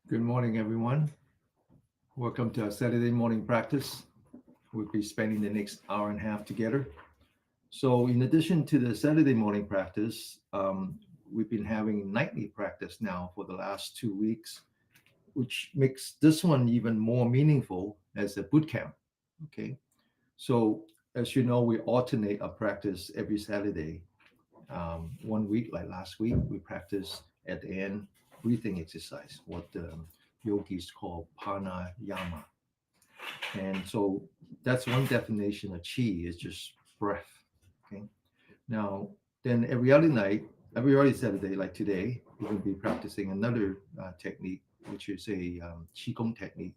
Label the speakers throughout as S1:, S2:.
S1: Good morning, everyone. Welcome to our Saturday morning practice. We'll be spending the next hour and a half together. So, in addition to the Saturday morning practice, we've been having nightly practice now for the last 2 weeks, which makes this one even more meaningful as a boot camp. Okay. So, as you know, we alternate our practice every Saturday. One week, like last week, we practiced at the end breathing exercise, what the yogis call pranayama. And so that's one definition of chi is just breath. Okay. Now, then every other Saturday, like today, we're going to be practicing another technique, which is a qigong technique,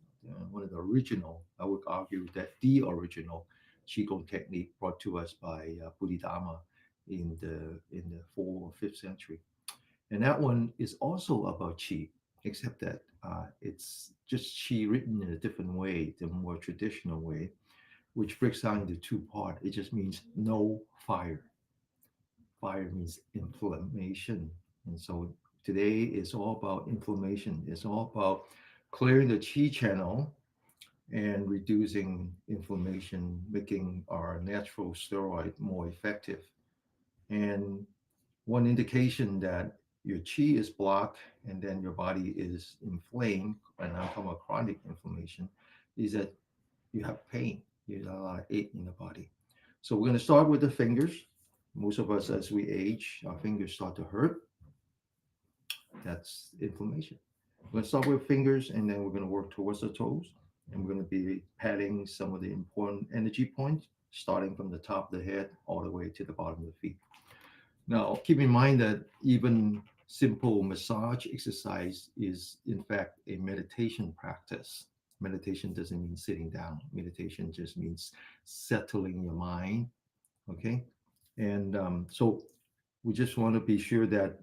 S1: one of the original. I would argue that the original qigong technique brought to us by Bodhidharma in the fourth or fifth century. And that one is also about chi, except that it's just chi written in a different way, the more traditional way, which breaks down into two parts. It just means no fire. Fire means inflammation. And so today is all about inflammation. It's all about clearing the chi channel and reducing inflammation, making our natural steroid more effective. And one indication that your chi is blocked and then your body is inflamed, and I'm talking about chronic inflammation, is that you have pain. You have a lot of ache in the body. So we're going to start with the fingers. Most of us, as we age, our fingers start to hurt. That's inflammation. We're going to start with fingers, and then we're going to work towards the toes. And we're going to be patting some of the important energy points, starting from the top of the head all the way to the bottom of the feet. Now, keep in mind that even simple massage exercise is, in fact, a meditation practice. Meditation doesn't mean sitting down. Meditation just means settling your mind. Okay, and so we just want to be sure that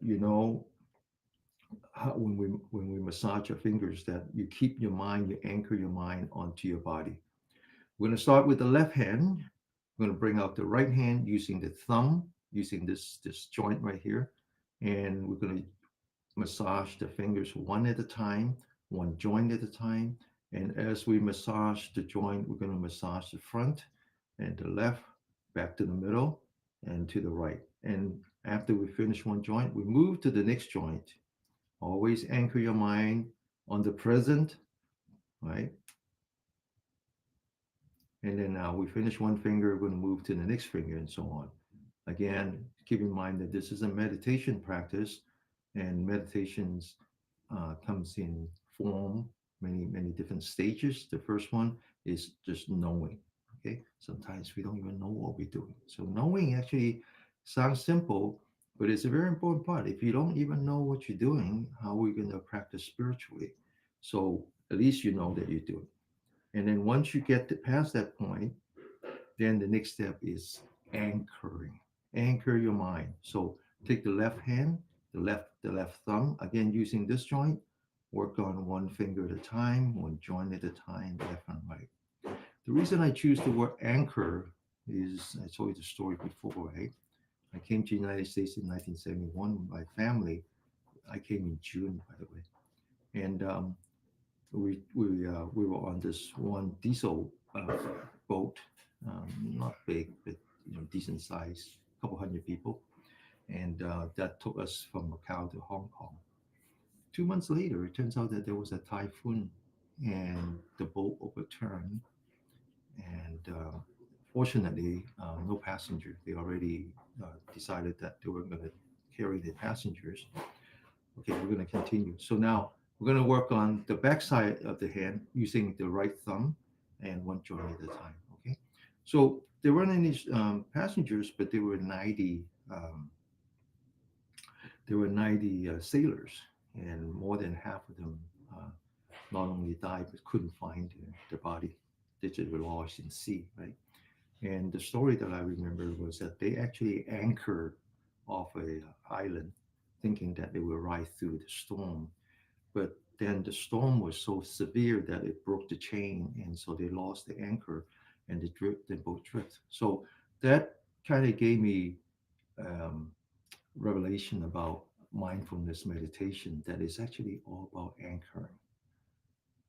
S1: when we massage your fingers, that you keep your mind, you anchor your mind onto your body. We're going to start with the left hand. We're going to bring out the right hand using the thumb, using this joint right here, and we're going to massage the fingers one at a time, one joint at a time. And as we massage the joint, we're going to massage the front and the left, back to the middle, and to the right. And after we finish one joint, we move to the next joint. Always anchor your mind on the present, right? And then now we finish one finger, we're going to move to the next finger and so on. Again, keep in mind that this is a meditation practice, and meditations comes in form, many different stages. The first one is just knowing. Okay, sometimes we don't even know what we're doing. So knowing actually sounds simple, but it's a very important part. If you don't even know what you're doing, how are we going to practice spiritually? So at least you know that you're doing. And then once you get past that point, then the next step is anchoring. Anchor your mind. So take the left hand, the left thumb, again using this joint, work on one finger at a time, one joint at a time, left and right. The reason I choose the word anchor is I told you the story before, right? I came to the United States in 1971 with my family. I came in June, by the way, and we were on this one diesel boat, not big, but decent size, couple hundred people, and that took us from Macau to Hong Kong. 2 months later, it turns out that there was a typhoon, and the boat overturned, and fortunately, no passenger. They already decided that they were going to carry the passengers. Okay, we're going to continue. So now we're going to work on the back side of the hand using the right thumb and one joint at a time. Okay, so there weren't any passengers, but there were 90 sailors, and more than half of them uh, not only died but couldn't find their body. They just were lost in sea, right? And the story that I remember was that they actually anchored off a island, thinking that they would ride through the storm. But then the storm was so severe that it broke the chain, and so they lost the anchor, and the boat drift. So that kind of gave me um, revelation about mindfulness meditation that is actually all about anchoring,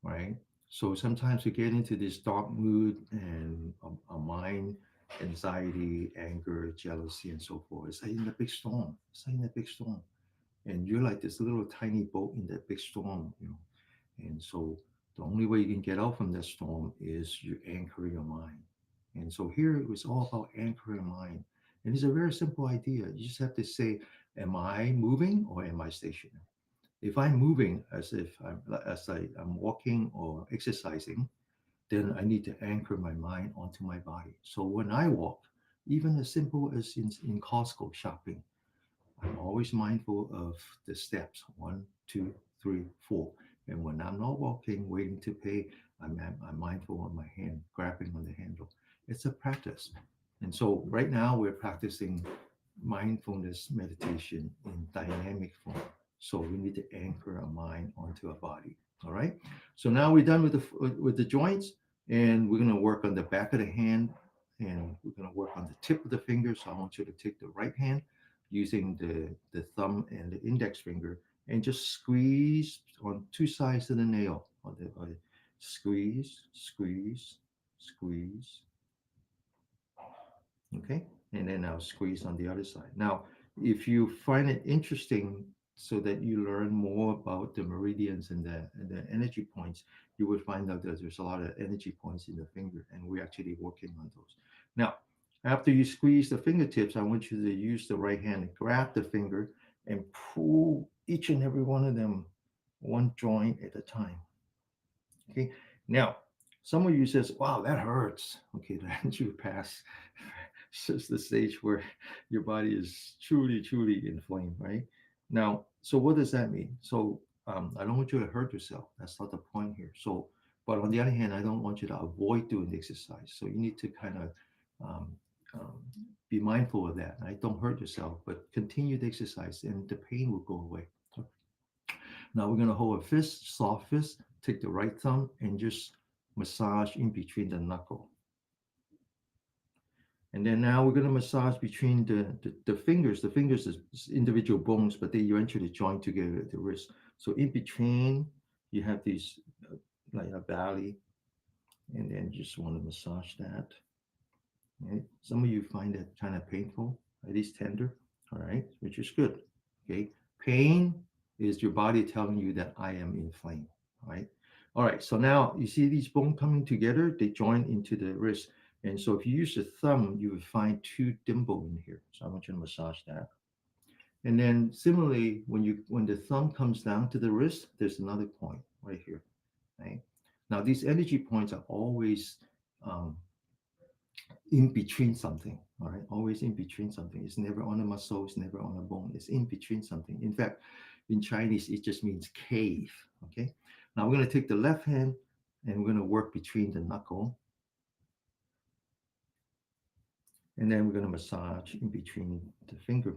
S1: right? So sometimes we get into this dark mood and our mind, anxiety, anger, jealousy, and so forth. It's like in a big storm. It's like in a big storm. And you're like this little tiny boat in that big storm, you know. And so the only way you can get out from that storm is you anchor your mind. And so here it was all about anchoring mind. And it's a very simple idea. You just have to say, am I moving or am I stationary? If I'm moving as if I'm walking or exercising, then I need to anchor my mind onto my body. So when I walk, even as simple as in Costco shopping, I'm always mindful of the steps 1, 2, 3, 4. And when I'm not walking, waiting to pay, I'm mindful of my hand, grabbing on the handle. It's a practice. And so right now we're practicing mindfulness meditation in dynamic form. So we need to anchor our mind onto our body. All right. So now we're done with the joints, and we're going to work on the back of the hand, and we're going to work on the tip of the finger. So I want you to take the right hand using the thumb and the index finger and just squeeze on two sides of the nail. Squeeze, squeeze, squeeze, okay? And then I'll squeeze on the other side. Now, if you find it interesting so that you learn more about the meridians and the energy points, you will find out that there's a lot of energy points in the finger, and we're actually working on those. Now, after you squeeze the fingertips, I want you to use the right hand and grab the finger and pull each and every one of them one joint at a time. Okay. Now, some of you says, "Wow, that hurts." Okay, that you pass. It's the stage where your body is truly, truly inflamed, right? Now, so what does that mean? So I don't want you to hurt yourself. That's not the point here. So, but on the other hand, I don't want you to avoid doing the exercise. So you need to kind of um, um, be mindful of that. Right? Don't hurt yourself, but continue the exercise, and the pain will go away. Now we're going to hold a fist, soft fist, take the right thumb and just massage in between the knuckle. And then now we're going to massage between the fingers. The fingers is individual bones, but they eventually join together at the wrist. So in between, you have these like a valley, and then you just want to massage that. Right? Some of you find that kind of painful, at least tender. All right, which is good. Okay, pain is your body telling you that I am inflamed. Right. All right. So now you see these bones coming together. They join into the wrist, and so if you use the thumb, you will find two dimple in here. So I want you to massage that. And then similarly, when the thumb comes down to the wrist, there's another point right here. Right. Now these energy points are always um, in between something. All right, always in between something. It's never on a muscle, it's never on a bone, it's in between something. In fact, in Chinese it just means cave. Okay, now we're going to take the left hand and we're going to work between the knuckle, and then we're going to massage in between the finger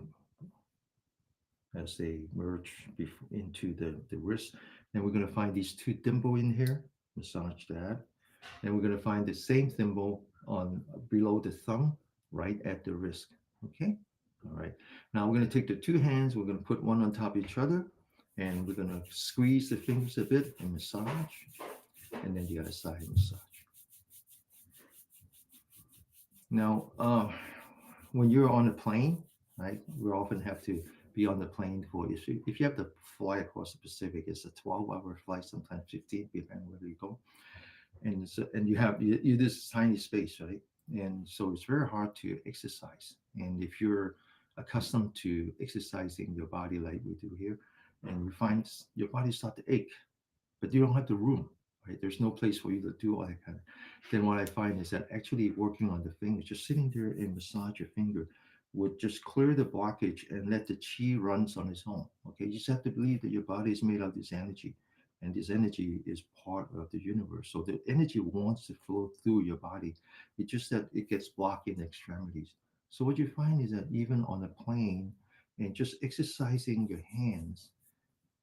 S1: as they merge into the wrist. Then we're going to find these two thimble in here, massage that. Then we're going to find the same thimble on below the thumb, right at the wrist. Okay. All right. Now we're going to take the two hands. We're going to put one on top of each other, and we're going to squeeze the fingers a bit and massage, and then the other side massage. Now, when you're on a plane, right, we often have to be on the plane for if you have to fly across the Pacific, it's a 12-hour flight, sometimes 15, depending where you go. And so and you this tiny space, right? And so it's very hard to exercise. And if you're accustomed to exercising your body like we do here, and you find your body start to ache, but you don't have the room, right? There's no place for you to do all that kind of. Then what I find is that actually working on the fingers, just sitting there and massage your finger, would just clear the blockage and let the chi runs on its own. Okay, you just have to believe that your body is made of this energy, and this energy is part of the universe. So the energy wants to flow through your body. It's just that it gets blocked in the extremities. So what you find is that even on a plane, and just exercising your hands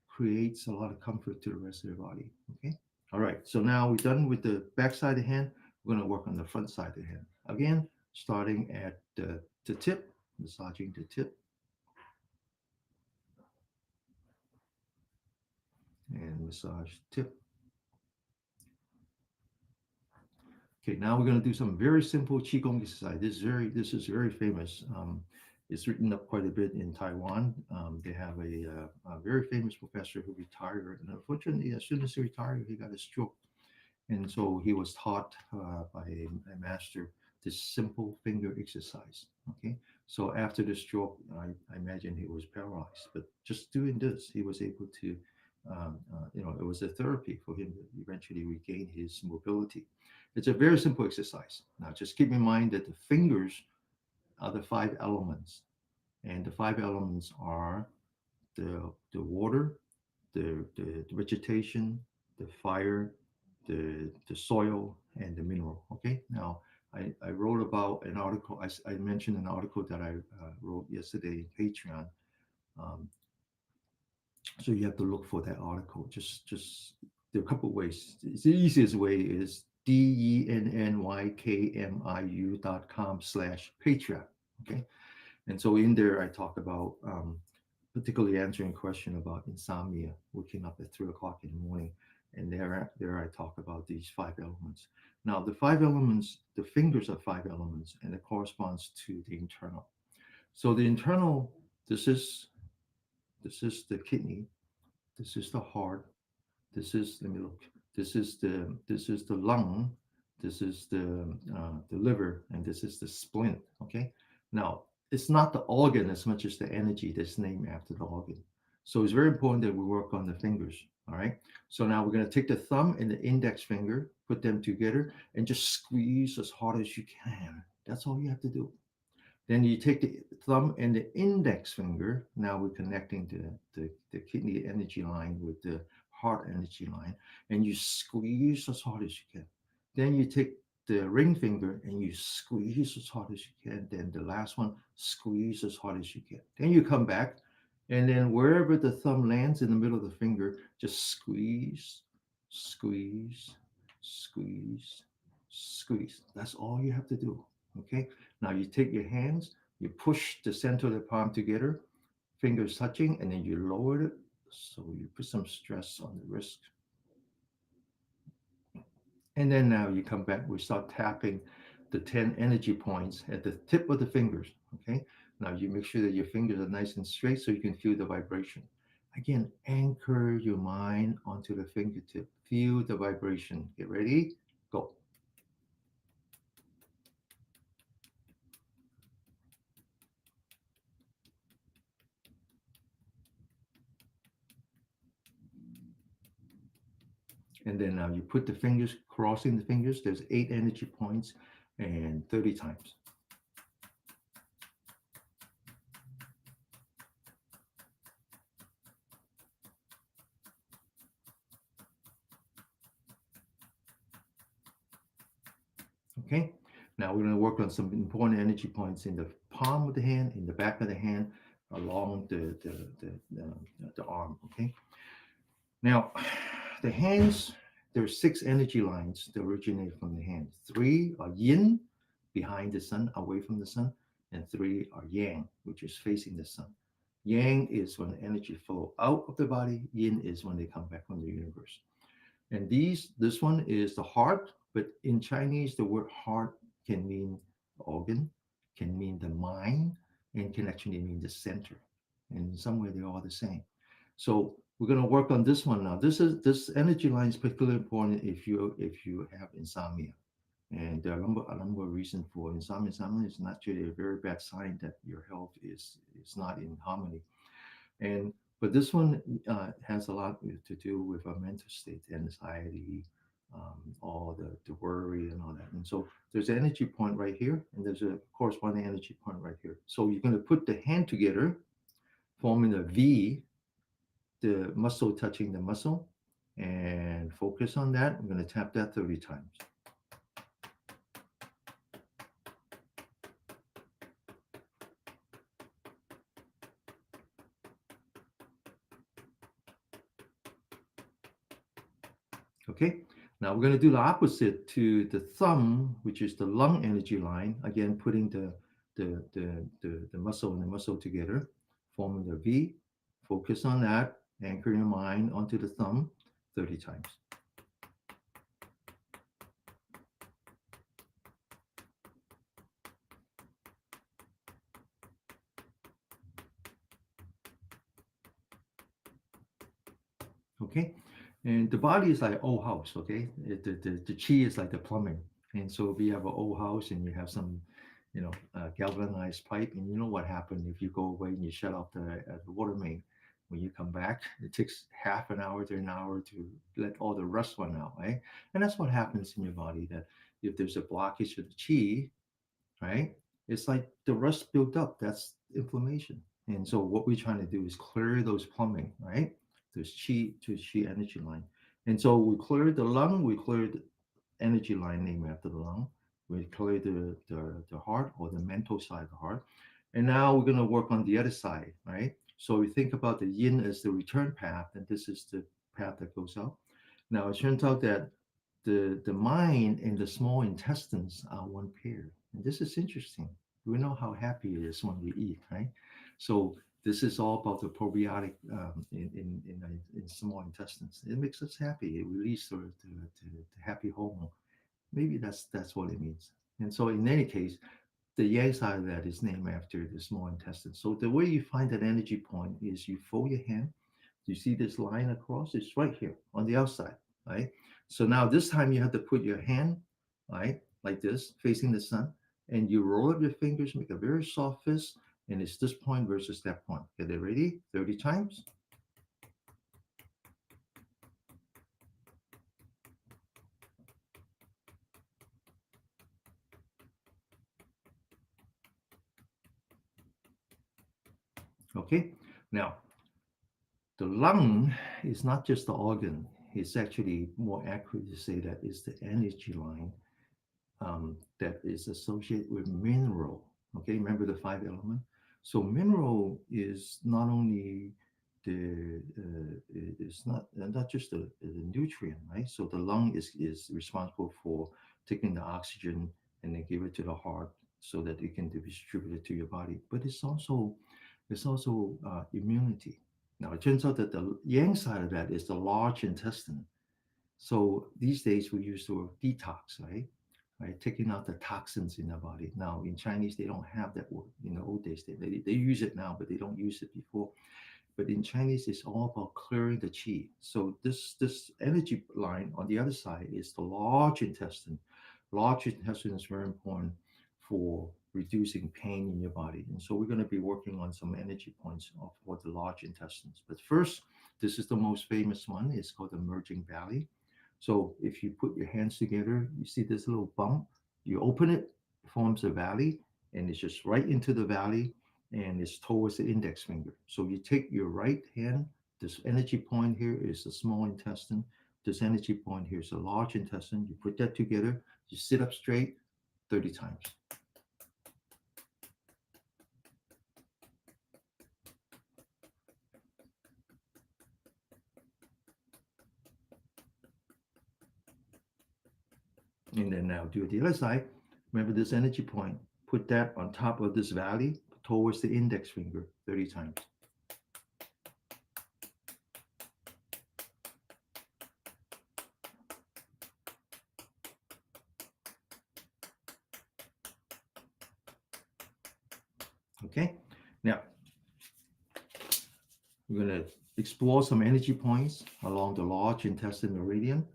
S1: creates a lot of comfort to the rest of the body. Okay. All right. So now we're done with the back side of the hand. We're going to work on the front side of the hand. Again, starting at the tip, massaging the tip. massage tip. Okay, now we're going to do some very simple qigong exercise. This is very famous. It's written up quite a bit in Taiwan. They have a very famous professor who retired, and unfortunately, as soon as he retired, he got a stroke. And so he was taught by a master this simple finger exercise. Okay, so after the stroke, I imagine he was paralyzed, but just doing this, he was able to, it was a therapy for him to eventually regain his mobility. It's a very simple exercise. Now, just keep in mind that the fingers are the five elements, and the five elements are the water, the vegetation, the fire, the soil, and the mineral. Okay. Now, I wrote about an article. I mentioned an article that I wrote yesterday in Patreon. Um, so you have to look for that article. Just there are a couple of ways. The easiest way is DENNYKMIU.com/Patreon. Okay. And so in there, I talk about particularly answering a question about insomnia, waking up at 3 o'clock in the morning. And there I talk about these five elements. Now, the five elements, the fingers are five elements, and it corresponds to the internal. So the internal, this is this is the kidney, this is the heart, this is, let me look. This is the lung. This is the liver, and this is the spleen. Okay. Now, it's not the organ as much as the energy that's named after the organ. So it's very important that we work on the fingers. All right. So now we're going to take the thumb and the index finger, put them together, and just squeeze as hard as you can. That's all you have to do. Then you take the thumb and the index finger. Now we're connecting the kidney energy line with the heart energy line, and you squeeze as hard as you can. Then you take the ring finger and you squeeze as hard as you can. Then the last one, squeeze as hard as you can. Then you come back, and then wherever the thumb lands in the middle of the finger, just squeeze, squeeze, squeeze, squeeze. That's all you have to do. Okay. Now you take your hands, you push the center of the palm together, fingers touching, and then you lower it. So you put some stress on the wrist. And then now you come back, we start tapping the 10 energy points at the tip of the fingers. Okay. Now you make sure that your fingers are nice and straight so you can feel the vibration. Again, anchor your mind onto the fingertip. Feel the vibration. Get ready? Go. And then now you put the fingers, crossing the fingers. There's 8 energy points and 30 times. Okay. Now we're going to work on some important energy points in the palm of the hand, in the back of the hand, along the arm. Okay. Now, the hands, there's 6 energy lines that originate from the hand. 3 are yin, behind the sun, away from the sun, and 3 are yang, which is facing the sun. Yang is when the energy flow out of the body. Yin is when they come back from the universe. And this one is the heart, but in Chinese, the word heart can mean organ, can mean the mind, and can actually mean the center. And in some way, they're all the same. So we're going to work on this one now. This energy line is particularly important if you have insomnia. And there are a number of reasons for insomnia. Insomnia is naturally a very bad sign that your health is not in harmony. And but this one has a lot to do with our mental state, anxiety, all the worry and all that. And so there's an energy point right here, and there's a corresponding energy point right here. So you're going to put the hand together, forming a V, the muscle touching the muscle, and focus on that. I'm going to tap that 30 times. Okay, now we're going to do the opposite to the thumb, which is the lung energy line. Again, putting the muscle and the muscle together, forming the V. Focus on that. Anchor your mind onto the thumb. 30 times. Okay, and the body is like old house. Okay, the chi is like the plumbing, and so if you have an old house and you have some, galvanized pipe, and you know what happened if you go away and you shut off the water main. When you come back, it takes half an hour to an hour to let all the rust run out, right? And that's what happens in your body. That if there's a blockage of the chi, right? It's like the rust built up. That's inflammation. And so what we're trying to do is clear those plumbing, right? Those chi to chi energy line. And so we cleared the lung, we cleared the energy line named after the lung. We cleared the heart or the mental side of the heart. And now we're going to work on the other side, right? So we think about the yin as the return path, and this is the path that goes out. Now it turns out that the mind and the small intestines are one pair. And this is interesting. We know how happy it is when we eat, right? So this is all about the probiotic in small intestines. It makes us happy. It releases the happy hormone. Maybe that's what it means. And so in any case, the yang side of that is named after the small intestine. So the way you find that energy point is you fold your hand. You see this line across? It's right here on the outside, right? So now this time you have to put your hand, right, like this, facing the sun, and you roll up your fingers, make a very soft fist, and it's this point versus that point. Get it ready? 30 times. Okay. Now, the lung is not just the organ. It's actually more accurate to say that it's the energy line that is associated with mineral. Okay, remember the five element. So mineral is not only it's not just the nutrient, right? So the lung is responsible for taking the oxygen and then give it to the heart so that it can be distributed to your body. But it's also immunity. Now it turns out that the yang side of that is the large intestine. So these days we use the word detox, right? Right, taking out the toxins in the body. Now in Chinese they don't have that word. In the old days they use it now, but they don't use it before. But in Chinese it's all about clearing the qi. So this energy line on the other side is the large intestine. Large intestine is very important for reducing pain in your body. And so we're going to be working on some energy points for the large intestines. But first, this is the most famous one. It's called the merging valley. So if you put your hands together, you see this little bump, you open it, it forms a valley, and it's just right into the valley, and it's towards the index finger. So you take your right hand, this energy point here is the small intestine, this energy point here is the large intestine. You put that together, you sit up straight 30 times. And then now do the other side. Remember this energy point, put that on top of this valley towards the index finger 30 times. Okay, now we're going to explore some energy points along the large intestine meridian,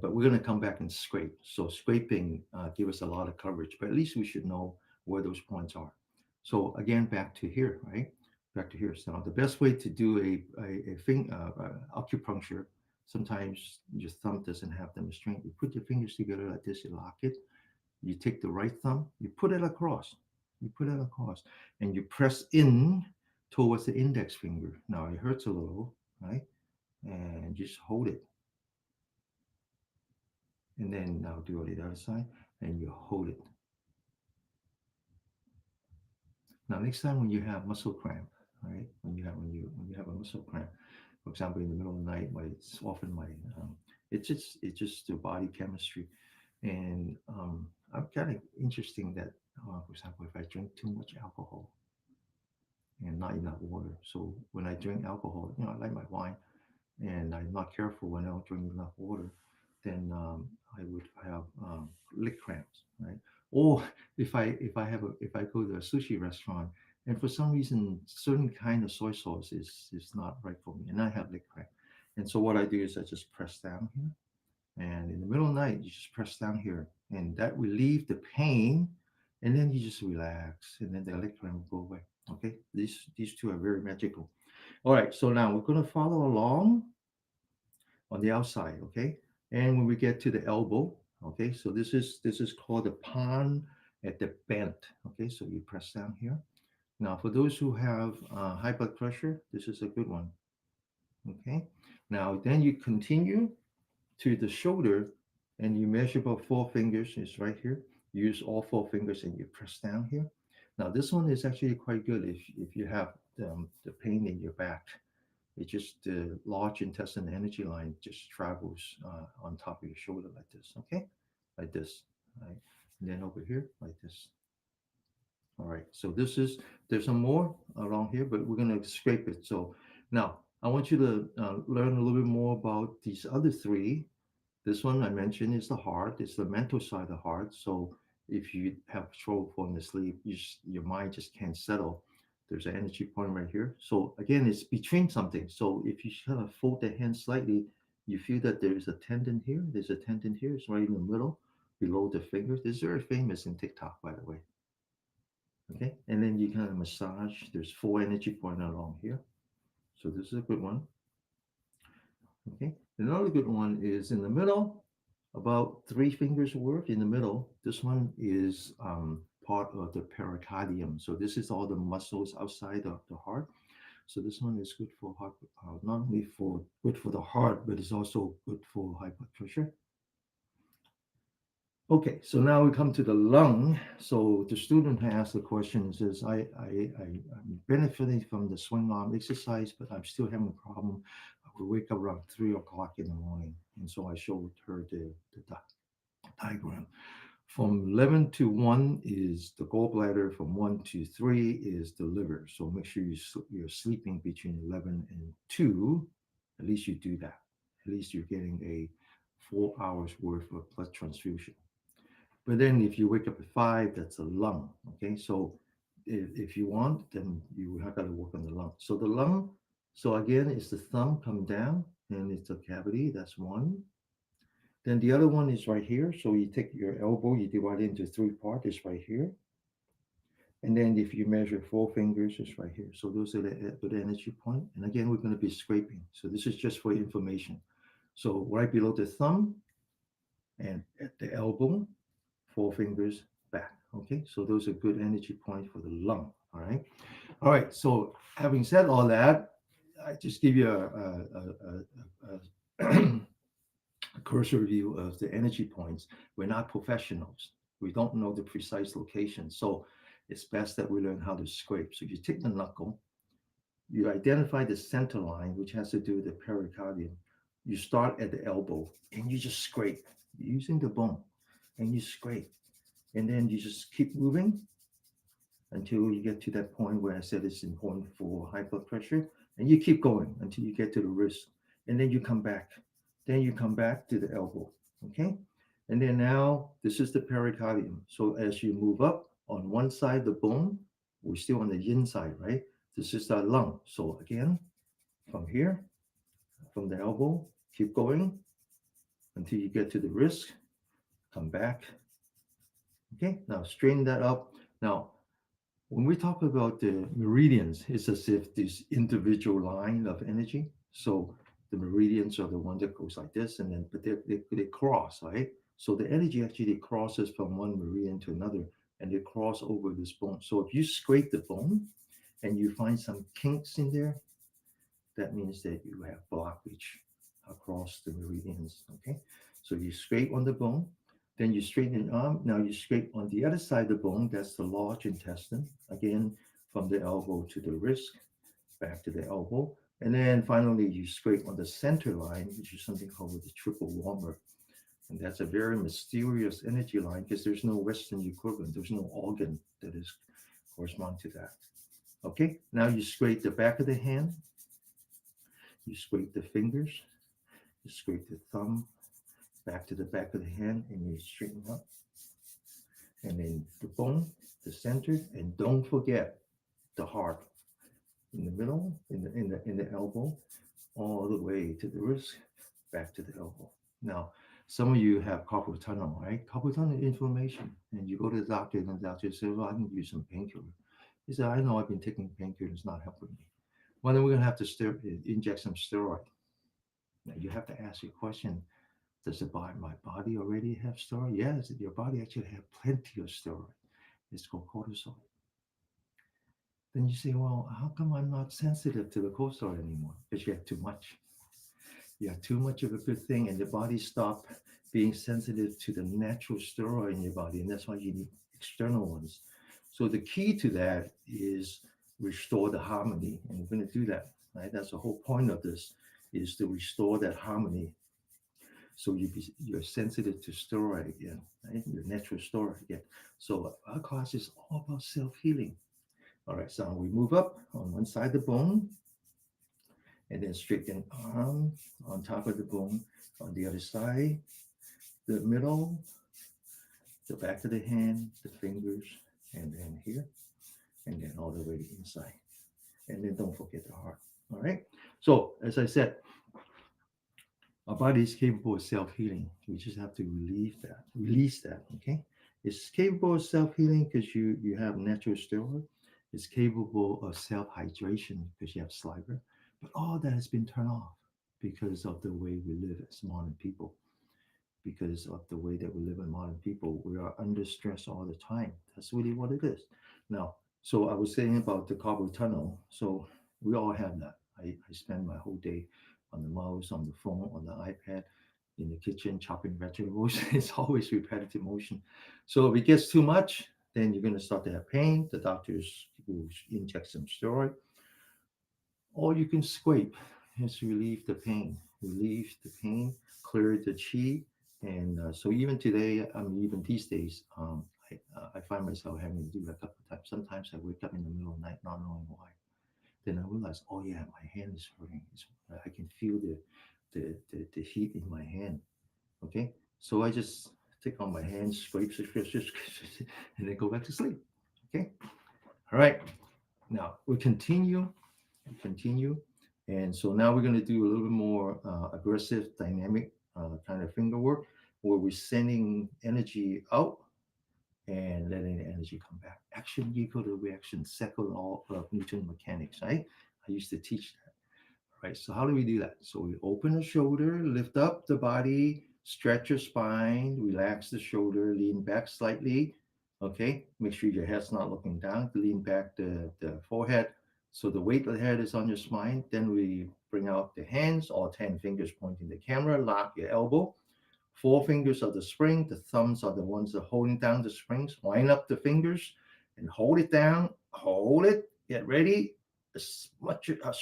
S1: but we're going to come back and scrape. So scraping give us a lot of coverage, but at least we should know where those points are. So again, back to here, right? Back to here. So the best way to do acupuncture, sometimes your thumb doesn't have the strength. You put your fingers together like this, you lock it. You take the right thumb, you put it across. You put it across, and you press in towards the index finger. Now it hurts a little, right? And just hold it. And then now do it the other side, and you hold it. Now next time when you have muscle cramp, right? When you have a muscle cramp, for example, in the middle of the night, it's often it's just the body chemistry, and I'm kind of interesting that, for example, if I drink too much alcohol and not enough water. So when I drink alcohol, I like my wine. and I'm not careful when I don't drink enough water, then I would have leg cramps, right? Or if I go to a sushi restaurant and for some reason certain kind of soy sauce is not right for me, and I have leg cramp, and so what I do is I just press down here, and in the middle of the night you just press down here, and that relieve the pain, and then you just relax, and then the leg cramp will go away. Okay, these two are very magical. All right, so now we're going to follow along on the outside, okay? And when we get to the elbow, okay, so this is called the palm at the bend, okay? So you press down here. Now, for those who have high blood pressure, this is a good one, okay? Now, then you continue to the shoulder, and you measure about 4 fingers. It's right here. You use all 4 fingers, and you press down here. Now, this one is actually quite good if you have the pain in your back. It just the large intestine energy line just travels on top of your shoulder like this, okay? Like this, right? And then over here, like this. All right. So there's some more around here, but we're gonna scrape it. So now I want you to learn a little bit more about these other three. This one I mentioned is the heart. It's the mental side of the heart. So if you have trouble falling asleep, your mind just can't settle. There's an energy point right here. So again, it's between something. So if you kind of fold the hand slightly, you feel that there is a tendon here. There's a tendon here. It's right in the middle, below the fingers. This is very famous in TikTok, by the way. Okay, and then you kind of massage. There's 4 energy point along here. So this is a good one. Okay, another good one is in the middle, about 3 fingers worth in the middle. This one is part of the pericardium. So this is all the muscles outside of the heart. So this one is good for heart, not only for good for the heart, but it's also good for high blood pressure. Okay, so now we come to the lung. So the student asked the question, says, I'm benefiting from the swing arm exercise, but I'm still having a problem. I will wake up around 3 o'clock in the morning. And so I showed her the diagram. From 11 to 1 is the gallbladder. From 1 to 3 is the liver. So make sure you're sleeping between 11 and 2. At least you do that. At least you're getting a 4 hours worth of blood transfusion. But then if you wake up at 5, that's a lung. Okay, so if you want, then you have got to work on the lung. So the lung, so again, it's the thumb come down, and it's the cavity. That's one. Then the other one is right here. So you take your elbow, you divide it into 3 parts. It's right here. And then if you measure 4 fingers, it's right here. So those are the energy point. And again, we're going to be scraping. So this is just for information. So right below the thumb and at the elbow, 4 fingers back. Okay, so those are good energy points for the lung. All right. All right. So having said all that, I just give you a cursory view of the energy points. We're not professionals. We don't know the precise location. So it's best that we learn how to scrape. So you take the knuckle, you identify the center line, which has to do with the pericardium. You start at the elbow and you just scrape using the bone, and you scrape. And then you just keep moving until you get to that point where I said it's important for high blood pressure. And you keep going until you get to the wrist. And then you come back. Then you come back to the elbow. Okay. And then now this is the pericardium. So as you move up on one side of the bone, we're still on the inside, right? This is the lung. So again, from here, from the elbow, keep going until you get to the wrist. Come back. Okay. Now straighten that up. Now, when we talk about the meridians, it's as if this individual line of energy. So the meridians are the one that goes like this, and then but they cross, right? So the energy actually crosses from one meridian to another, and they cross over this bone. So if you scrape the bone and you find some kinks in there, that means that you have blockage across the meridians. Okay, so you scrape on the bone, then you straighten the arm. Now you scrape on the other side of the bone. That's the large intestine. Again, from the elbow to the wrist, back to the elbow. And then finally, you scrape on the center line, which is something called the triple warmer. And that's a very mysterious energy line because there's no Western equivalent. There's no organ that is correspond to that. Okay, now you scrape the back of the hand. You scrape the fingers, you scrape the thumb back to the back of the hand, and you straighten up. And then the bone, the center, and don't forget the heart in the middle, in the elbow, all the way to the wrist, back to the elbow. Now, some of you have carpal tunnel, right? Carpal tunnel inflammation, and you go to the doctor, and the doctor says, "Well, I can use some painkiller." He said, "I know I've been taking painkiller; it's not helping me. Well, then we're gonna have to inject some steroid." Now, you have to ask your question: does my body already have steroid? Yes, your body actually have plenty of steroid. It's called cortisol. Then you say, "Well, how come I'm not sensitive to the cortisol anymore?" Because you have too much. You have too much of a good thing, and the body stop being sensitive to the natural steroid in your body, and that's why you need external ones. So the key to that is restore the harmony, and we're going to do that. Right? That's the whole point of this, is to restore that harmony. So you're sensitive to steroid again, right? Your natural steroid again. So our class is all about self healing. All right, so we move up on one side of the bone, and then straighten arm on top of the bone on the other side, the middle, the back of the hand, the fingers, and then here, and then all the way inside. And then don't forget the heart. All right. So as I said, our body is capable of self-healing. We just have to release that. Okay. It's capable of self-healing because you have natural steroid. It's capable of self-hydration because you have saliva. But all that has been turned off because of the way we live as modern people. Because of the way that we live in modern people, we are under stress all the time. That's really what it is. Now, so I was saying about the carpal tunnel. So we all have that. I spend my whole day on the mouse, on the phone, on the iPad, in the kitchen chopping vegetables. It's always repetitive motion. So if it gets too much, then you're going to start to have pain. The doctors will inject some steroid, or you can scrape. Just relieve the pain, clear the chi. And so even today, even these days, I find myself having to do that a couple of times. Sometimes I wake up in the middle of the night not knowing why. Then I realize, oh yeah, my hand is hurting. I can feel the heat in my hand. Okay, so I just take on my hand, scrape, and then go back to sleep. Okay, all right. Now we continue. And so now we're going to do a little bit more aggressive, dynamic kind of finger work where we're sending energy out and letting the energy come back. Action equal to reaction, second law of Newton mechanics, right? I used to teach that. Right. So how do we do that? So we open the shoulder, lift up the body, stretch your spine, relax the shoulder, lean back slightly. Okay. Make sure your head's not looking down. Lean back the forehead. So the weight of the head is on your spine. Then we bring out the hands, all 10 fingers pointing the camera, lock your elbow. Four fingers are the spring. The thumbs are the ones that are holding down the springs. Line up the fingers and hold it down. Hold it. Get ready. As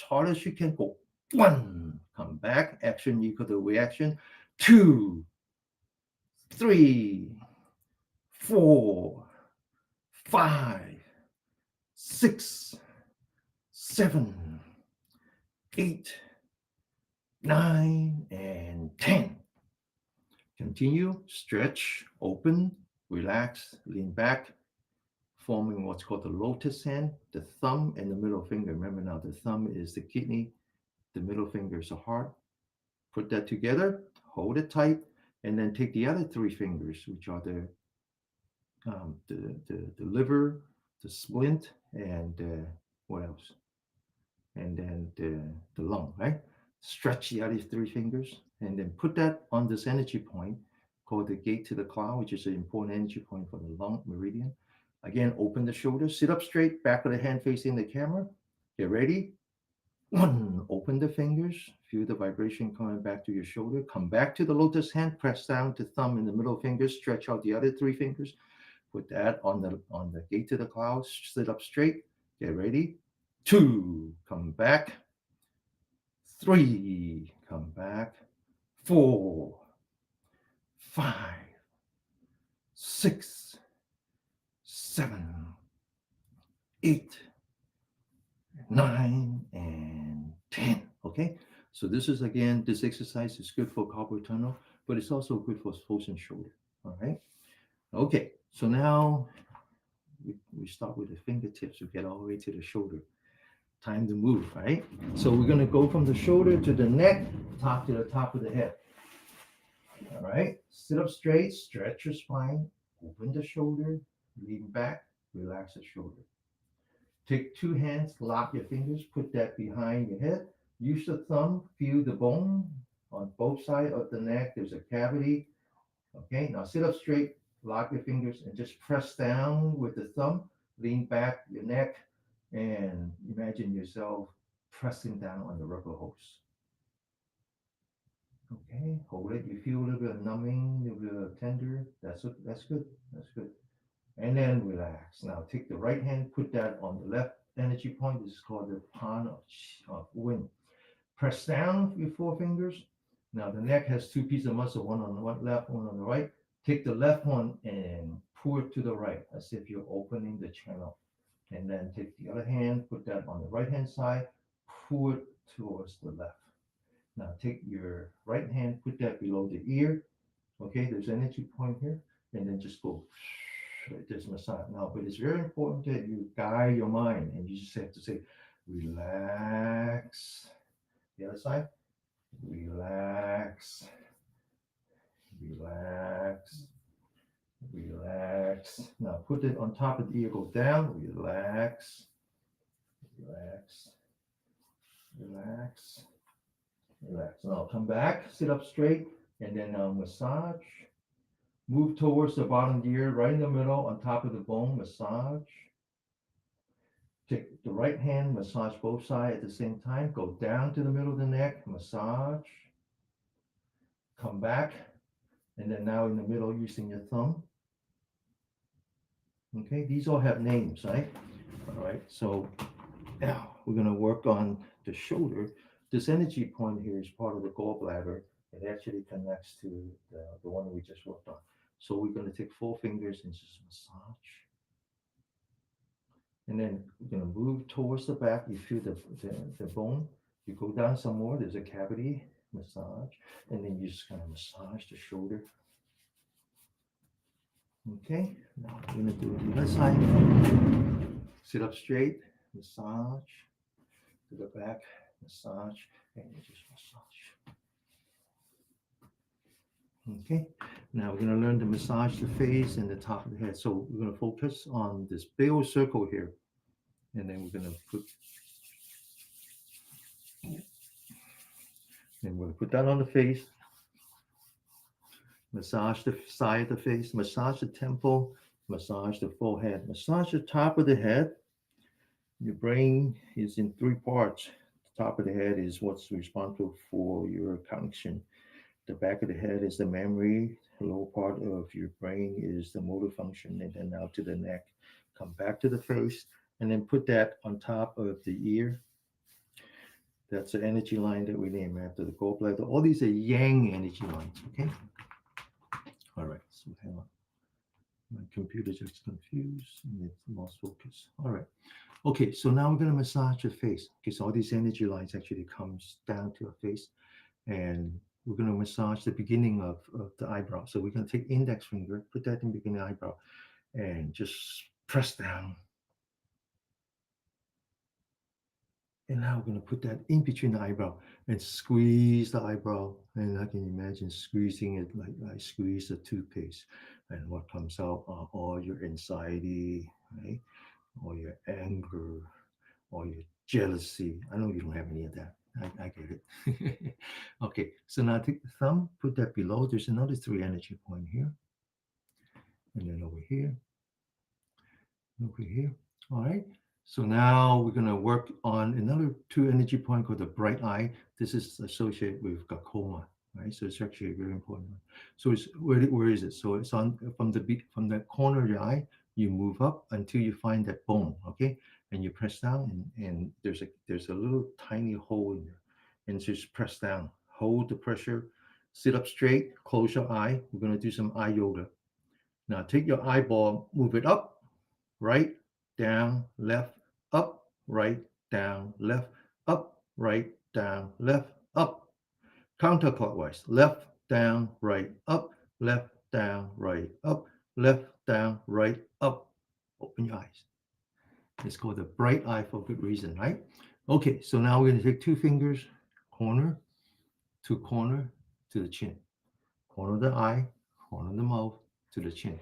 S1: hard as you can go. One, come back, action equal to reaction. Two, three, four, five, six, seven, eight, nine, and 10. Continue, stretch, open, relax, lean back, forming what's called the lotus hand, the thumb and the middle finger. Remember now, the thumb is the kidney, the middle finger is the heart. Put that together, hold it tight, and then take the other three fingers, which are the liver, the splint, and what else? And then the lung, right? Stretch the other three fingers, and then put that on this energy point called the gate to the cloud, which is an important energy point for the lung meridian. Again, open the shoulders, sit up straight, back of the hand facing the camera. Get ready. One, open the fingers, feel the vibration coming back to your shoulder. Come back to the lotus hand, press down to thumb in the middle finger, stretch out the other three fingers. Put that on the gate to the clouds, sit up straight. Get ready. Two, come back. Three, come back. Four, five, six, seven, eight, nine, and 10. Okay. So this is, again, this exercise is good for carpal tunnel, but it's also good for frozen shoulder. All right. Okay. So now we start with the fingertips. We get all the way to the shoulder. Time to move, right? So we're going to go from the shoulder to the neck, top to the top of the head. All right. Sit up straight, stretch your spine, open the shoulder, lean back, relax the shoulder. Take two hands, lock your fingers, put that behind your head. Use the thumb, feel the bone on both sides of the neck. There's a cavity. Okay, now sit up straight, lock your fingers, and just press down with the thumb. Lean back your neck and imagine yourself pressing down on the rubber hose. Okay, hold it. You feel a little bit of numbing, a little bit of tender. That's good. That's good. And then relax. Now take the right hand, put that on the left energy point. This is called the palm of wind. Press down with 4 fingers. Now the neck has two pieces of muscle, one on the left, one on the right. Take the left one and pull it to the right as if you're opening the channel. And then take the other hand, put that on the right hand side, pull it towards the left. Now take your right hand, put that below the ear. Okay, there's an energy point here, and then just go like this massage. Now, but it's very important that you guide your mind, and you just have to say, relax. The other side, relax, relax, relax. Now put it on top of the ear, go down, relax, relax, relax, relax. Now come back, sit up straight, and then massage. Move towards the bottom of the ear, right in the middle, on top of the bone, massage. Take the right hand, massage both sides at the same time. Go down to the middle of the neck, massage. Come back, and then now in the middle using your thumb. Okay, these all have names, right? All right, so now we're going to work on the shoulder. This energy point here is part of the gallbladder. It actually connects to the one we just worked on. So we're going to take 4 fingers and just massage. And then we're going to move towards the back. You feel the bone. You go down some more. There's a cavity. Massage. And then you just kind of massage the shoulder. Okay. Now we're going to do it the other side. Sit up straight. Massage. To the back. Massage. And you just massage. Okay. Now we're going to learn to massage the face and the top of the head. So we're going to focus on this big old circle here. And then we're going to put that on the face. Massage the side of the face, massage the temple, massage the forehead, massage the top of the head. Your brain is in 3 parts. The top of the head is what's responsible for your cognition. The back of the head is the memory. The lower part of your brain is the motor function, and then out to the neck. Come back to the face, and then put that on top of the ear. That's the energy line that we name after the gallbladder. All these are yang energy lines, okay? All right, so hang on. My computer just confused and it's lost focus. All right. Okay, so now we're going to massage your face. Okay, so all these energy lines actually comes down to your face. And we're going to massage the beginning of the eyebrow. So we're going to take index finger, put that in the beginning of the eyebrow, and just press down. And now we're going to put that in between the eyebrow and squeeze the eyebrow. And I can imagine squeezing it like I squeeze a toothpaste. And what comes out are all your anxiety, right? All your anger, all your jealousy. I know you don't have any of that. I get it. Okay, so now take the thumb, put that below. There's another 3 energy point here. And then over here. Over here. All right. So now we're going to work on another 2 energy point called the bright eye. This is associated with glaucoma, right? So it's actually a very important one. So it's where is it? So it's on from the corner of your eye. You move up until you find that bone, okay? And you press down, and there's a little tiny hole in there, and just press down. Hold the pressure. Sit up straight. Close your eye. We're going to do some eye yoga. Now take your eyeball, move it up, right, down, left, up, right, down, left, up, right, down, left, up, counterclockwise, left, down, right, up, left, down, right, up, left, down, right, up. Open your eyes. It's called the bright eye for good reason, right? Okay, so now we're going to take two fingers, corner to corner to the chin, corner of the eye, corner of the mouth to the chin.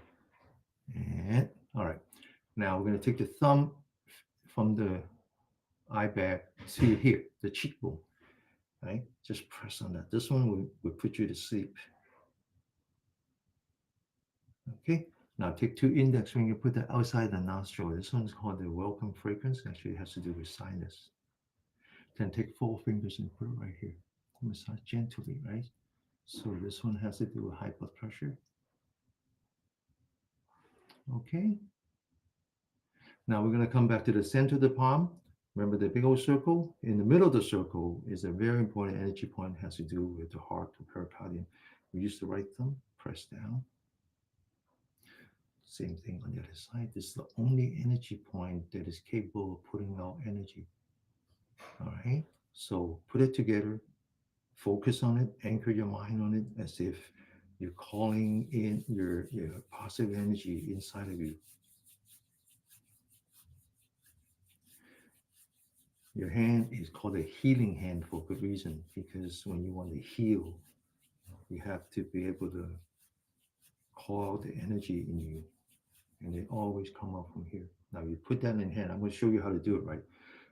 S1: And all right, now we're going to take the thumb from the eye back to here, the cheekbone, right? Just press on that. This one will put you to sleep. Okay, now take two index finger, put that outside the nostril. This one's called the welcome fragrance. Actually, it has to do with sinus. Then take four fingers and put it right here. Massage gently, right? So this one has to do with high blood pressure. Okay. Now we're going to come back to the center of the palm. Remember the big old circle? In the middle of the circle is a very important energy point. It has to do with the heart, the pericardium. We use the right thumb, press down. Same thing on the other side. This is the only energy point that is capable of putting out energy. All right. So put it together, focus on it, anchor your mind on it as if you're calling in your positive energy inside of you. Your hand is called a healing hand for good reason, because when you want to heal, you have to be able to call the energy in you, and it always come up from here. Now you put that in hand. I'm going to show you how to do it, right?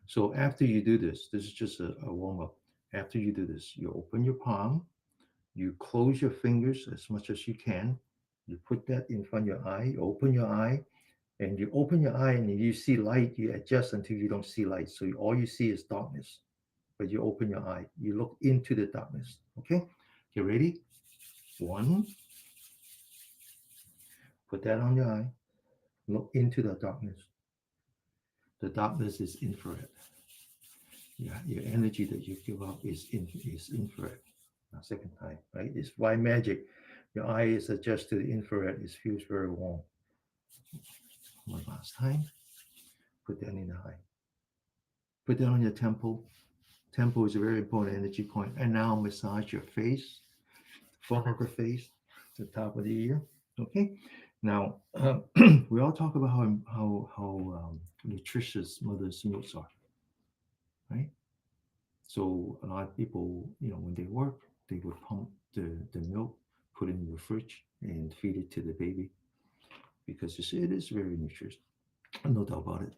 S1: So after you do this is just a warm up. After you do this, you open your palm, you close your fingers as much as you can. You put that in front of your eye, you open your eye, and you open your eye and you see light, you adjust until you don't see light. So all you see is darkness. But you open your eye, you look into the darkness. Okay? Get ready? One, put that on your eye, look into the darkness. The darkness is infrared. Yeah, your energy that you give out is infrared. Now, second time, right? It's by magic. Your eye is adjusted to the infrared. It feels very warm. One last time. Put that in the eye. Put that on your temple. Temple is a very important energy point. And now massage your face, front of the face, the top of the ear. Okay. Now we all talk about how nutritious mother's milks are, right? So a lot of people, when they work, they would pump the milk, put it in the fridge, and feed it to the baby because it is very nutritious, no doubt about it.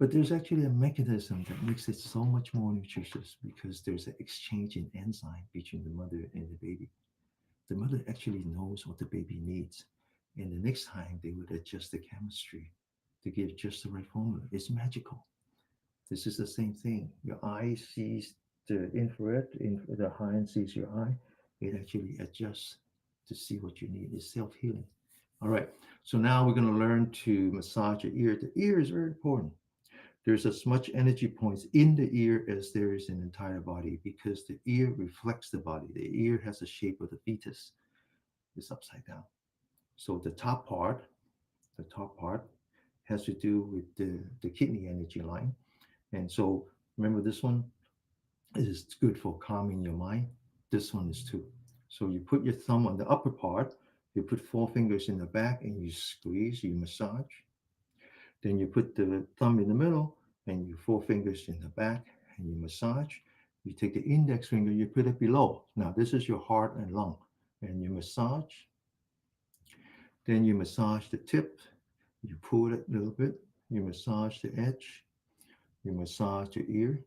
S1: But there's actually a mechanism that makes it so much more nutritious because there's an exchange in enzyme between the mother and the baby. The mother actually knows what the baby needs. And the next time they would adjust the chemistry to give just the right formula. It's magical. This is the same thing. Your eye sees the infrared, the hand sees your eye. It actually adjusts to see what you need. It's self healing. All right. So now we're going to learn to massage your ear. The ear is very important. There's as much energy points in the ear as there is in the entire body because the ear reflects the body. The ear has the shape of the fetus. It's upside down. So the top part has to do with the kidney energy line. And so remember this one is good for calming your mind. This one is too. So you put your thumb on the upper part, you put four fingers in the back and you squeeze, you massage. Then you put the thumb in the middle and you four fingers in the back and you massage. You take the index finger, you put it below. Now this is your heart and lung. And you massage. Then you massage the tip. You pull it a little bit. You massage the edge. You massage the ear.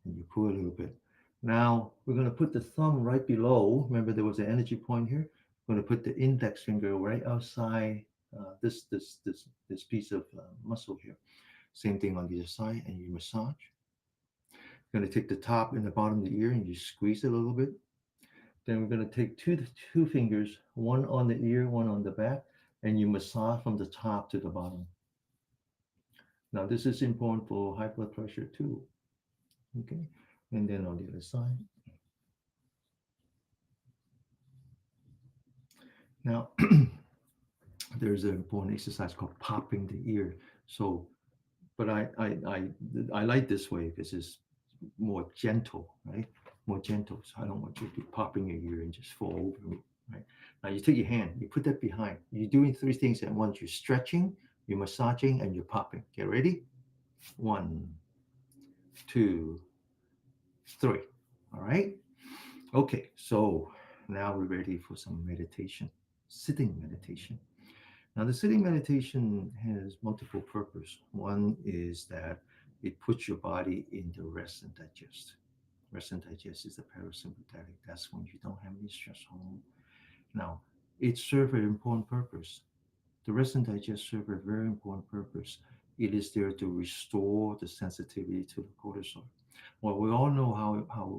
S1: And you pull a little bit. Now we're going to put the thumb right below. Remember there was an energy point here. We're going to put the index finger right outside this piece of muscle here. Same thing on the other side, and you massage. You're going to take the top and the bottom of the ear and you squeeze it a little bit. Then we're going to take two fingers, one on the ear, one on the back, and you massage from the top to the bottom. Now this is important for high blood pressure too. Okay, and then on the other side. Now there's an important exercise called popping the ear. So, but I like this way because it's more gentle, right? more gentle. So I don't want you to be popping your ear and just fall over me, right? Now you take your hand, you put that behind. You're doing three things at once. You're stretching, you're massaging, and you're popping. Get ready? One, two, three. All right? Okay, so now we're ready for some meditation, sitting meditation. Now, the sitting meditation has multiple purpose. One is that it puts your body into rest and digest. Rest and digest is the parasympathetic. That's when you don't have any stress hormone. Now, it serves an important purpose. The rest and digest serve a very important purpose. It is there to restore the sensitivity to the cortisol. Well, we all know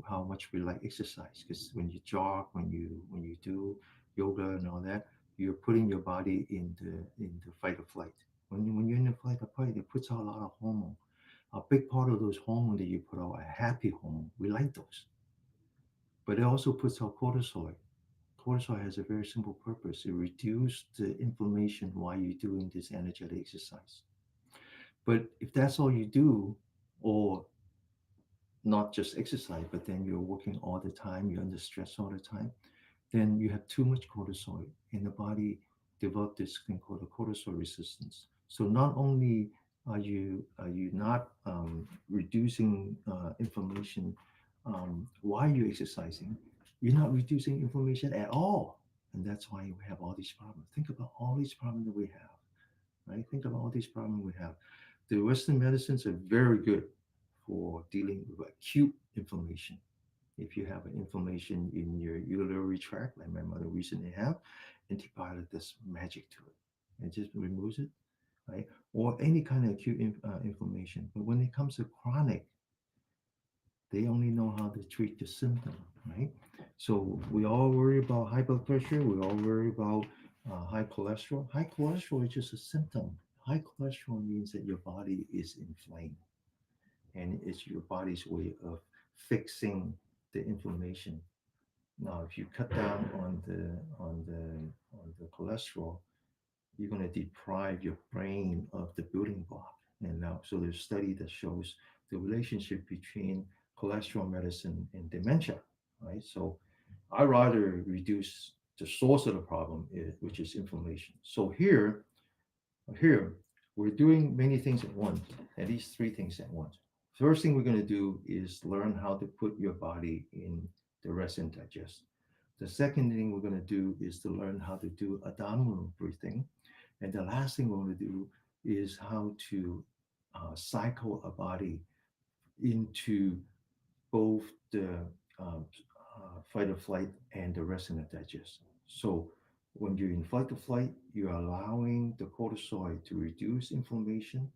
S1: how much we like exercise because when you jog, when you do yoga and all that, you're putting your body into fight or flight. When you're in the fight or flight, it puts out a lot of hormone. A big part of those hormones that you put out are happy hormone. We like those, but it also puts out cortisol. Cortisol has a very simple purpose. It reduces the inflammation while you're doing this energetic exercise. But if that's all you do, or not just exercise, but then you're working all the time, you're under stress all the time, then you have too much cortisol and the body develop this thing called a cortisol resistance. So not only are you not reducing inflammation while you're exercising, you're not reducing inflammation at all, and that's why we have all these problems. Think about all these problems that we have, right? Think about all these problems we have. The Western medicines are very good for dealing with acute inflammation. If you have an inflammation in your urinary tract, like my mother recently have, antibiotic does magic to it. It just removes it, right? Or any kind of acute inflammation. But when it comes to chronic, they only know how to treat the symptom, right? So we all worry about high blood pressure. We all worry about high cholesterol. High cholesterol is just a symptom. High cholesterol means that your body is inflamed, and it's your body's way of fixing the inflammation. Now, if you cut down on the cholesterol, you're going to deprive your brain of the building block. And now, so there's a study that shows the relationship between cholesterol medicine and dementia, right? So I rather reduce the source of the problem, which is inflammation. So here we're doing many things at once, at least three things at once. First thing we're going to do is learn how to put your body in the rest and digest. The second thing we're going to do is to learn how to do abdominal breathing. And the last thing we're going to do is how to cycle a body into both the fight or flight and the rest and the digest. So when you're in fight or flight, you're allowing the cortisol to reduce inflammation.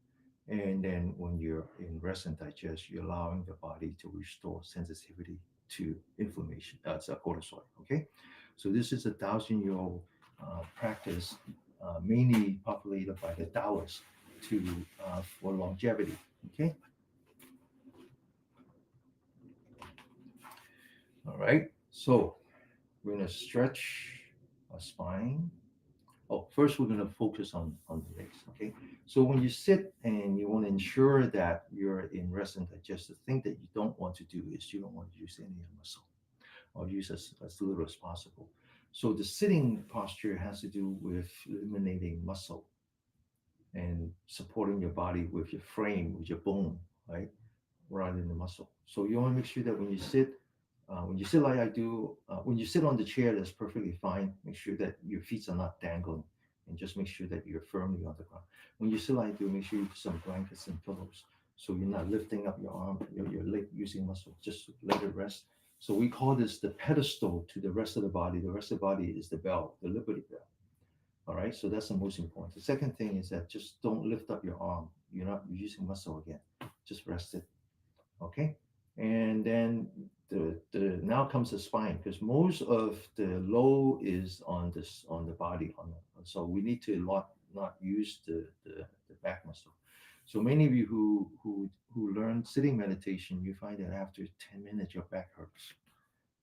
S1: And then when you're in rest and digest, you're allowing the body to restore sensitivity to inflammation. That's a cortisol. Okay. So this is a thousand-year-old practice, mainly populated by the Taoists to for longevity. Okay. All right. So we're going to stretch our spine. Oh, first we're going to focus on the legs. Okay. So when you sit and you want to ensure that you're in rest and digest, the thing that you don't want to do is you don't want to use any muscle or use as little as possible. So the sitting posture has to do with eliminating muscle and supporting your body with your frame, with your bone, right? Rather than the muscle. So you want to make sure that when you sit like I do, when you sit on the chair, that's perfectly fine. Make sure that your feet are not dangling, and just make sure that you're firmly on the ground. When you sit like I do, make sure you put some blankets and pillows, so you're not lifting up your arm, your leg using muscle. Just let it rest. So we call this the pedestal to the rest of the body. The rest of the body is the bell, the Liberty Bell. All right, so that's the most important. The second thing is that just don't lift up your arm. You're not using muscle again. Just rest it. Okay, and then the now comes the spine because most of the load is on the body so we need to not use the back muscle. So many of you who learn sitting meditation, you find that after 10 minutes your back hurts.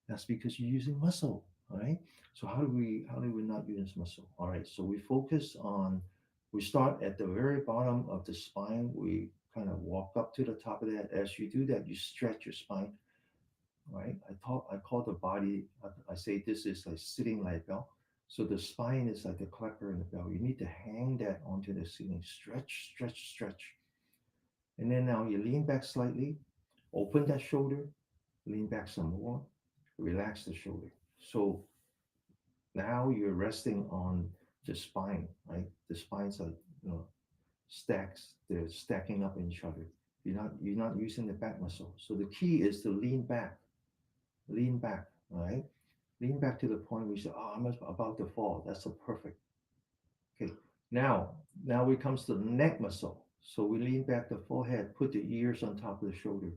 S1: That's because you're using muscle, all right? So how do we not use muscle? All right, so we start at the very bottom of the spine. We kind of walk up to the top of that. As you do that, you stretch your spine. right? I call the body, I say this is like sitting like a bell. So the spine is like the clapper in the bell. You need to hang that onto the ceiling. Stretch, stretch, stretch. And then now you lean back slightly, open that shoulder, lean back some more, relax the shoulder. So now you're resting on the spine, right? The spines are, you know, stacks. They're stacking up in each other. You're not using the back muscle. So the key is to lean back, right? Lean back to the point where you say, "Oh, I'm about to fall." That's a perfect. Okay. Now, now it comes to the neck muscle. So we lean back the forehead, put the ears on top of the shoulder.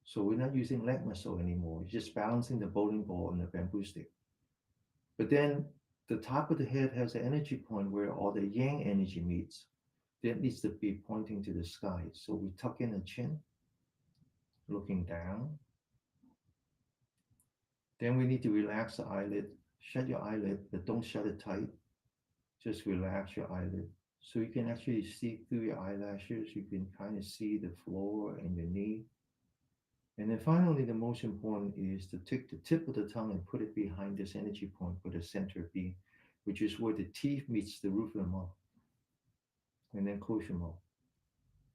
S1: So we're not using leg muscle anymore. It's just balancing the bowling ball and the bamboo stick. But then the top of the head has an energy point where all the yang energy meets. That needs to be pointing to the sky. So we tuck in the chin, looking down. Then we need to relax the eyelid. Shut your eyelid, but don't shut it tight. Just relax your eyelid. So you can actually see through your eyelashes. You can kind of see the floor and your knee. And then finally, the most important is to take the tip of the tongue and put it behind this energy point for the center B, which is where the teeth meets the roof of the mouth. And then close your mouth.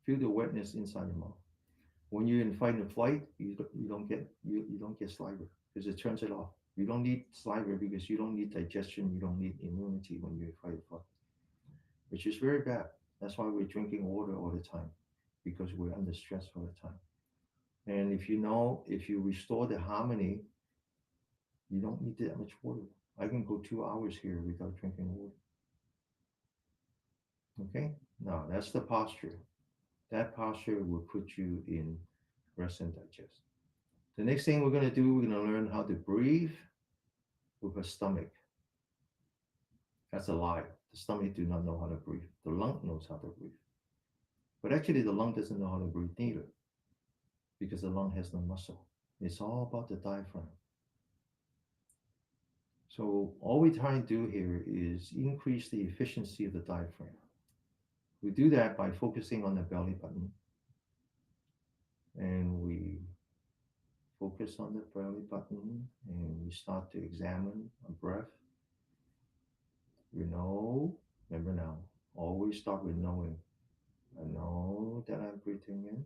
S1: Feel the wetness inside your mouth. When you're in fight and flight, you don't get saliva because it turns it off. You don't need saliva because you don't need digestion. You don't need immunity when you're in fight or flight, which is very bad. That's why we're drinking water all the time because we're under stress all the time. And if you know, if you restore the harmony, you don't need that much water. I can go 2 hours here without drinking water. Okay? Now that's the posture. That posture will put you in rest and digest. The next thing we're going to do, we're going to learn how to breathe with a stomach. That's a lie. The stomach do not know how to breathe. The lung knows how to breathe. But actually, the lung doesn't know how to breathe neither because the lung has no muscle. It's all about the diaphragm. So all we try and do here is increase the efficiency of the diaphragm. We do that by focusing on the belly button and we focus on the belly button and we start to examine our breath. We know, remember now, always start with knowing. I know that I'm breathing in.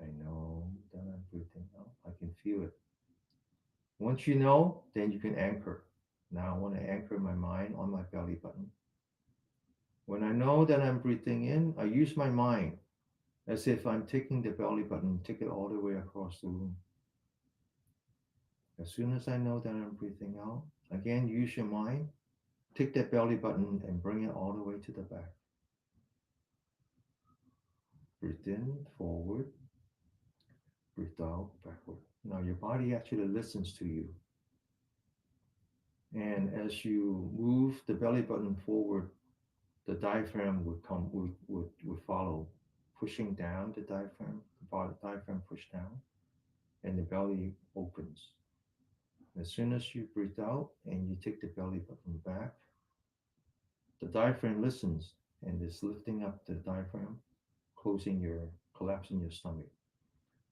S1: I know that I'm breathing out. I can feel it. Once you know, then you can anchor. Now I want to anchor my mind on my belly button. When I know that I'm breathing in, I use my mind as if I'm taking the belly button, take it all the way across the room. As soon as I know that I'm breathing out, again, use your mind, take that belly button and bring it all the way to the back. Breathe in, forward, breathe out, backward. Now your body actually listens to you. And as you move the belly button forward, the diaphragm would follow, pushing down the diaphragm, the diaphragm push down, and the belly opens. As soon as you breathe out and you take the belly button back, the diaphragm listens and is lifting up the diaphragm, closing your, collapsing your stomach.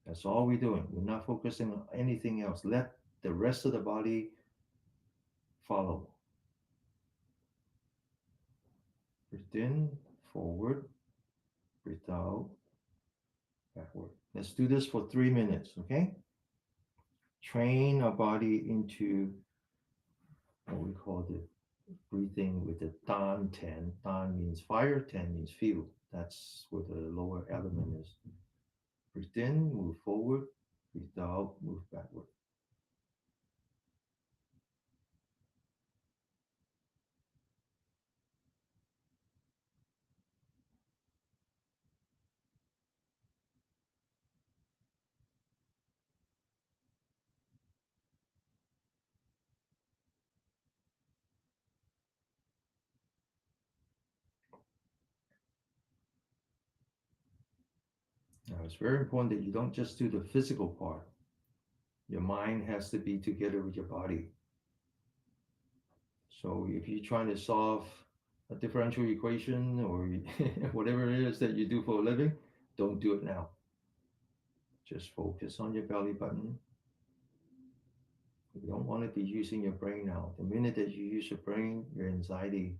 S1: That's all we're doing. We're not focusing on anything else. Let the rest of the body follow. Breathe in, forward, breathe out, backward. Let's do this for 3 minutes, okay? Train our body into what we call the breathing with the Dan 10. Dan means fire, 10 means feel. That's where the lower element is. Breathe in, move forward, breathe out, move backward. Now, it's very important that you don't just do the physical part. Your mind has to be together with your body. So if you're trying to solve a differential equation or whatever it is that you do for a living, don't do it now. Just focus on your belly button. You don't want to be using your brain now. The minute that you use your brain, your anxiety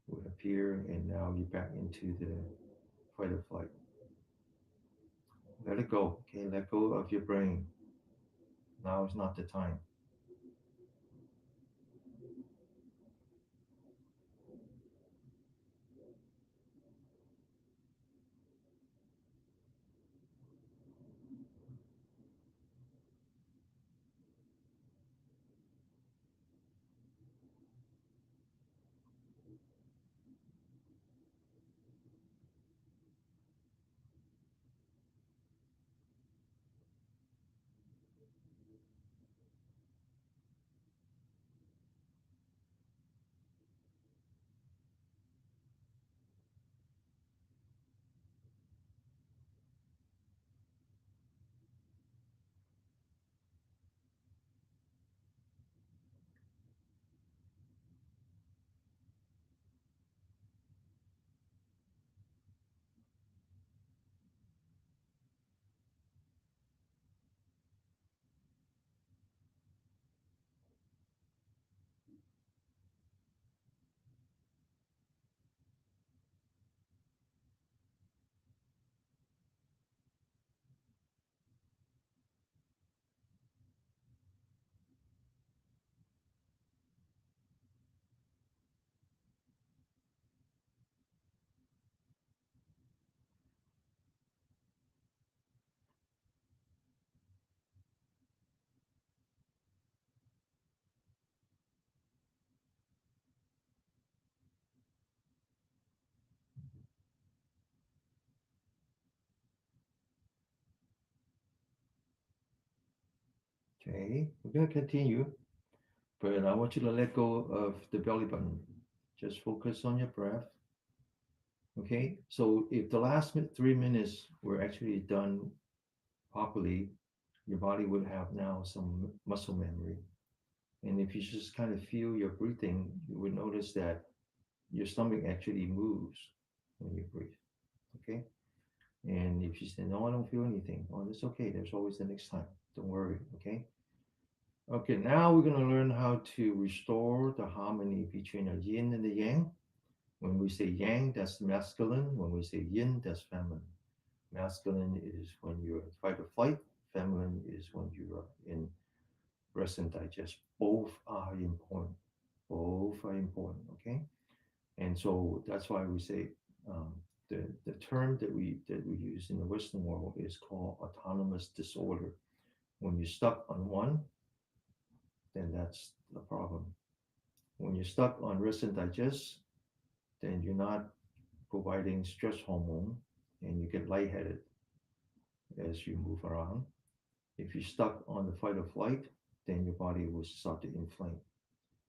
S1: will appear, and now you're back into the fight or flight. Let it go. Okay, let go of your brain. Now is not the time. Okay, we're going to continue, but I want you to let go of the belly button. Just focus on your breath. Okay, so if the last 3 minutes were actually done properly, your body would have now some muscle memory. And if you just kind of feel your breathing, you would notice that your stomach actually moves when you breathe. Okay. And if you say, no, I don't feel anything, well, that's okay. There's always the next time. Don't worry. Okay. Okay. Now we're going to learn how to restore the harmony between the yin and the yang. When we say yang, that's masculine. When we say yin, that's feminine. Masculine is when you're in fight or flight. Feminine is when you're in rest and digest. Both are important. Both are important. Okay. And so that's why we say um, the term that we use in the Western world is called autonomous disorder. When you're stuck on one, then that's the problem. When you're stuck on rest and digest, then you're not providing stress hormone, and you get lightheaded as you move around. If you're stuck on the fight or flight, then your body will start to inflame.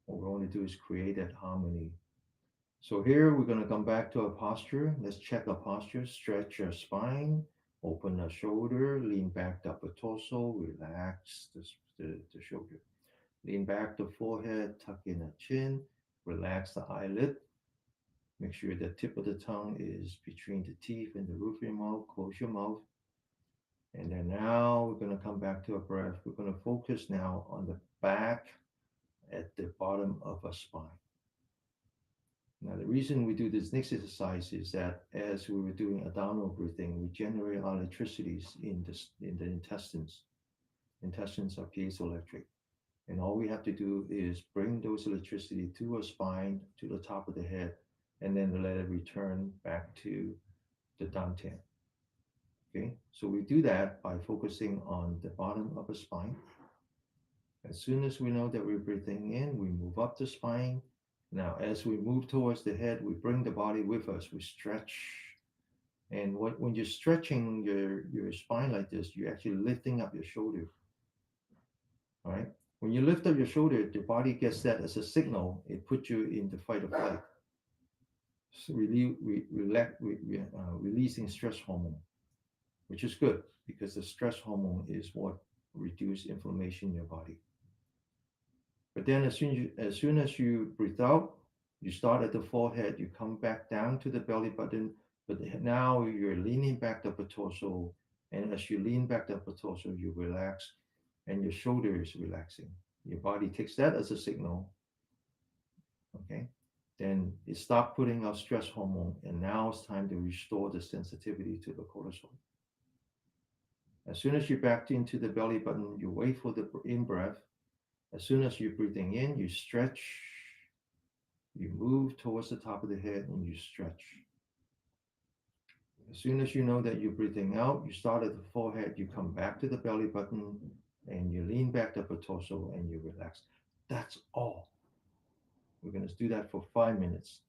S1: What we want to do is create that harmony. So here we're going to come back to our posture. Let's check our posture. Stretch your spine, open the shoulder, lean back the upper torso, relax the shoulder. Lean back the forehead, tuck in the chin, relax the eyelid. Make sure the tip of the tongue is between the teeth and the roof of your mouth. Close your mouth. And then now we're going to come back to our breath. We're going to focus now on the back at the bottom of our spine. Now, the reason we do this next exercise is that as we were doing abdominal breathing, we generate electricities in the intestines. Intestines are piezoelectric. And all we have to do is bring those electricity to our spine, to the top of the head, and then let it return back to the dantian. Okay, so we do that by focusing on the bottom of the spine. As soon as we know that we're breathing in, we move up the spine. Now, as we move towards the head, we bring the body with us. We stretch. And when you're stretching your spine like this, you're actually lifting up your shoulder. All right. When you lift up your shoulder, the body gets that as a signal. It puts you in the fight or flight. So releasing stress hormone, which is good because the stress hormone is what reduces inflammation in your body. But then as soon as you breathe out, you start at the forehead, you come back down to the belly button, But now you're leaning back the upper torso, and as you lean back the upper torso, you relax, and your shoulder is relaxing. Your body takes that as a signal, okay? Then it stopped putting out stress hormone, and now it's time to restore the sensitivity to the cortisol. As soon as you back into the belly button, you wait for the in breath. As soon as you're breathing in, you stretch, you move towards the top of the head, and you stretch. As soon as you know that you're breathing out, you start at the forehead, you come back to the belly button, and you lean back up the torso and you relax. That's all. We're going to do that for 5 minutes.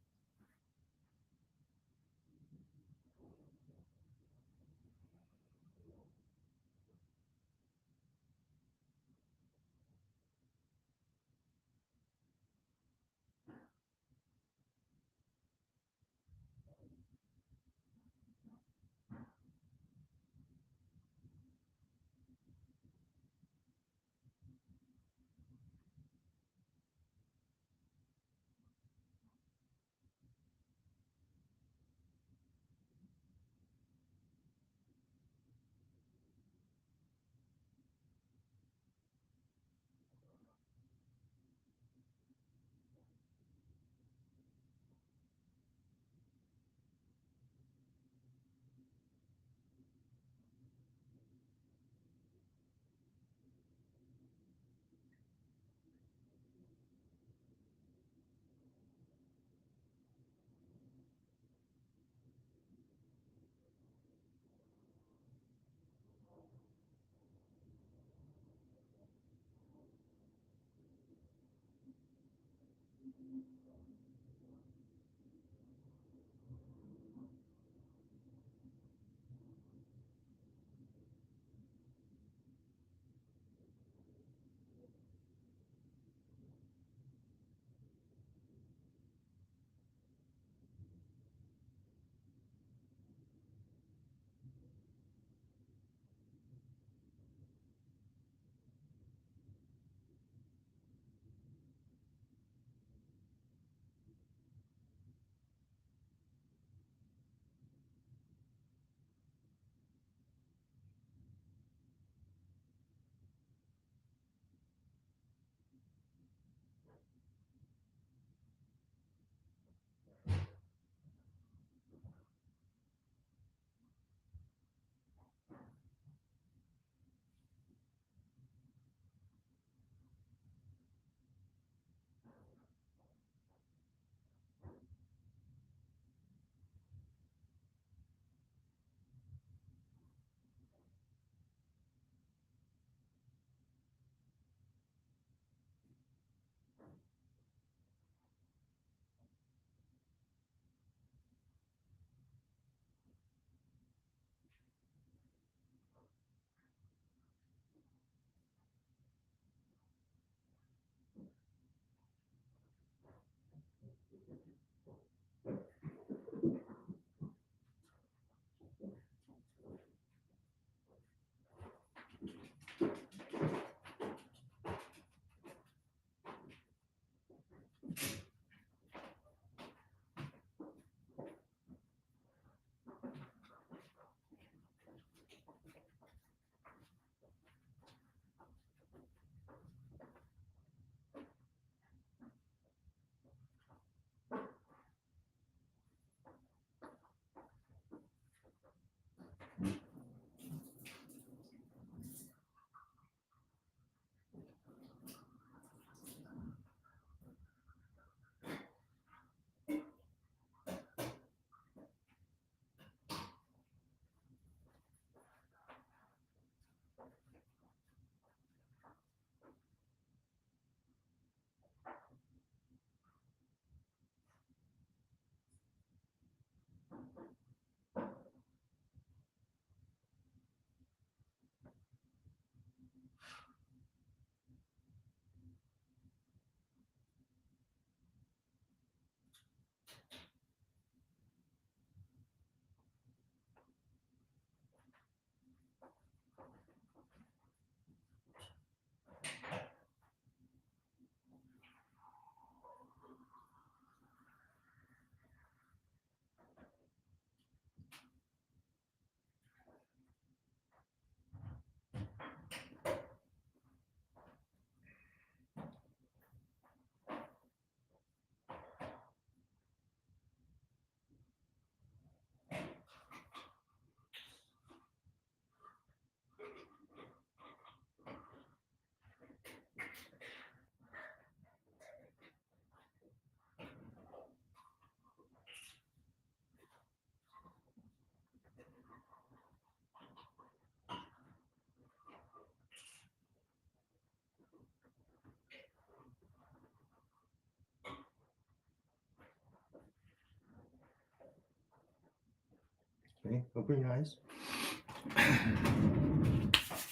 S1: Okay, open your eyes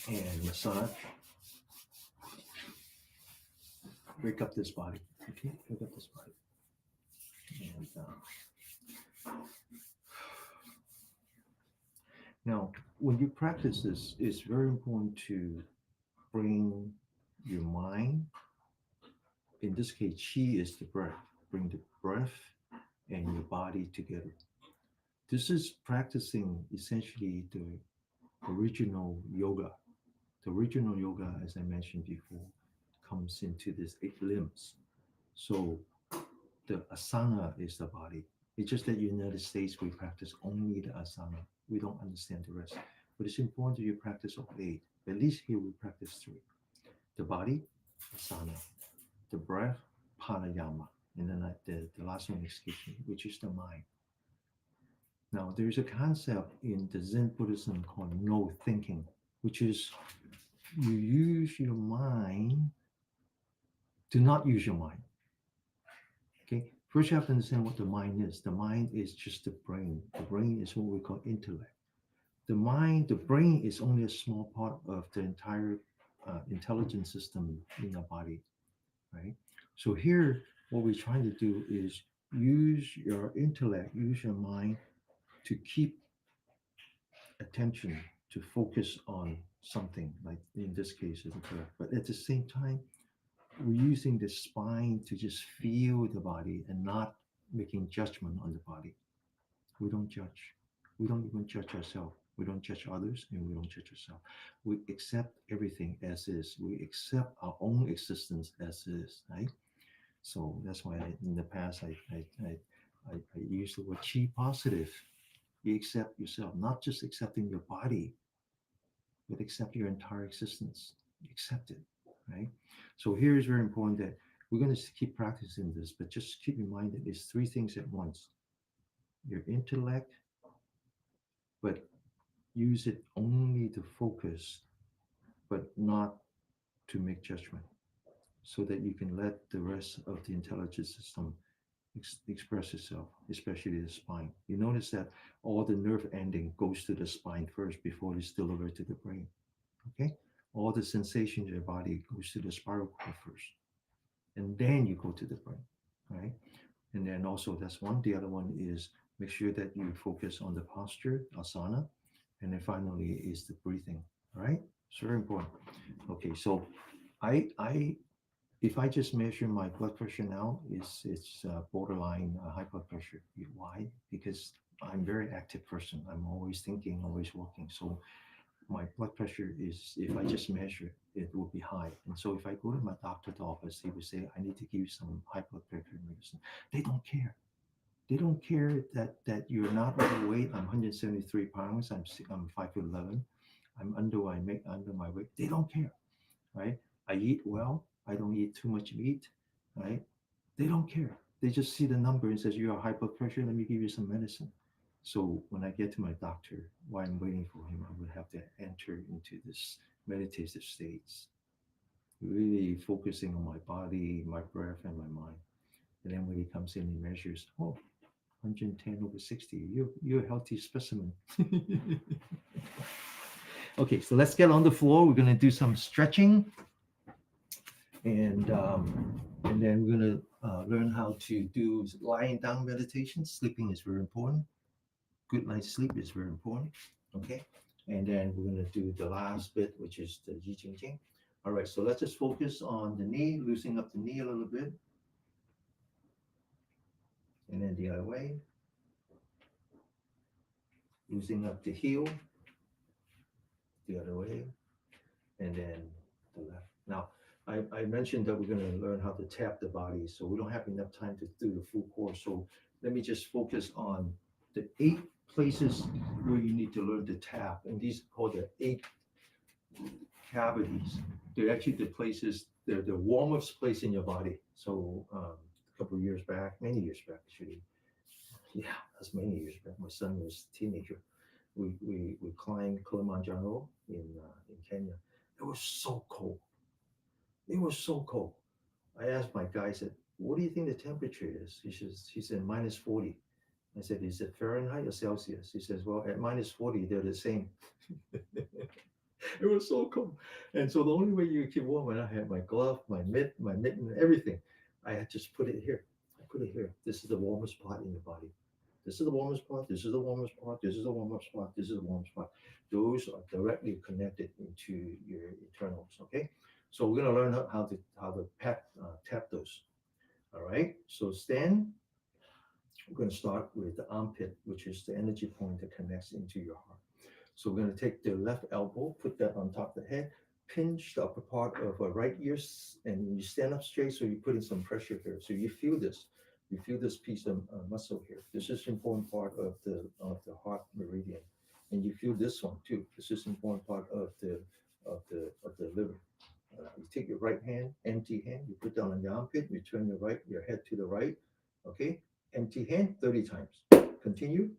S1: and massage. Wake up this body. Okay, wake up this body. And now, when you practice this, it's very important to bring your mind. In this case, chi is the breath. Bring the breath and your body together. This is practicing essentially the original yoga. The original yoga, as I mentioned before, comes into these 8 limbs. So the asana is the body. It's just that in the United States, we practice only the asana. We don't understand the rest. But it's important that you practice all 8. At least here we practice 3. The body, asana. The breath, pranayama. And then the last one is which is the mind. Now, there's a concept in the Zen Buddhism called no thinking, which is you use your mind to not use your mind. Okay, first you have to understand what the mind is. The mind is just the brain. The brain is what we call intellect. The brain is only a small part of the entire intelligence system in our body, right? So here, what we're trying to do is use your intellect, use your mind to keep attention, to focus on something, like in this case, is a breath. But at the same time, we're using the spine to just feel the body and not making judgment on the body. We don't judge. We don't even judge ourselves. We don't judge others and we don't judge ourselves. We accept everything as is. We accept our own existence as is, right? So that's why in the past I use the word chi positive. You accept yourself, not just accepting your body, but accept your entire existence. Accept it, right? So here is very important that we're going to keep practicing this, but just keep in mind that it's 3 things at once. Your intellect, but use it only to focus, but not to make judgment, so that you can let the rest of the intelligence system express itself, especially the spine. You notice that all the nerve ending goes to the spine first before it's delivered to the brain. Okay, all the sensation in your body goes to the spiral cord first, and then you go to the brain, right? And then also that's one. The other one is make sure that you focus on the posture, asana, and then finally is the breathing, right? It's very important. Okay, so I if I just measure my blood pressure now, it's borderline high blood pressure. Why? Because I'm a very active person. I'm always thinking, always working. So my blood pressure is, if I just measure, it will be high. And so if I go to my doctor's office, he would say, I need to give you some high blood pressure medicine. They don't care. They don't care that you're not overweight. I'm 173 pounds. I'm 5'11". I'm under my weight. They don't care, right? I eat well. I don't eat too much meat, right? They don't care. They just see the number and says you have high blood pressure. Let me give you some medicine. So when I get to my doctor, while I'm waiting for him, I would have to enter into this meditative states, really focusing on my body, my breath, and my mind. And then when he comes in, he measures, oh, 110/60. You're a healthy specimen. Okay, so let's get on the floor. We're going to do some stretching, and then we're going to learn how to do lying down meditation. Sleeping is very important. Good night's sleep is very important. Okay, and then we're going to do the last bit, which is the Jing. All right, so let's just focus on the knee, loosening up the knee a little bit, and then the other way, loosening up the heel, the other way, and then the left. Now, I mentioned that we're going to learn how to tap the body, so we don't have enough time to do the full course. So let me just focus on the 8 places where you need to learn to tap, and these are called the 8 cavities. They're actually the places, they're the warmest place in your body. So a couple of years back, many years back, actually, yeah, that's many years back. My son was a teenager. We climbed Kilimanjaro in Kenya. It was so cold. It was so cold. I asked my guy, I said, what do you think the temperature is? He said, minus 40. I said, is it Fahrenheit or Celsius? He says, well, at -40, they're the same. It was so cold. And so the only way you keep warm, and I had my glove, my mitten, everything. I had just put it here. I put it here. This is the warmest part in your body. This is the warmest part. This is the warmest part. This is the warmest part. This is the warmest part. Those are directly connected into your internals. Okay. So we're gonna learn tap those. All right. So stand. We're gonna start with the armpit, which is the energy point that connects into your heart. So we're going to take the left elbow, put that on top of the head, pinch the upper part of a right ear, and you stand up straight. So you're putting some pressure here. So you feel this. You feel this piece of muscle here. This is important part of the heart meridian, and you feel this one too. This is important part of the liver. You take your right hand, empty hand. You put down on your armpit. You turn your head to the right. Okay, empty hand 30 times. Continue.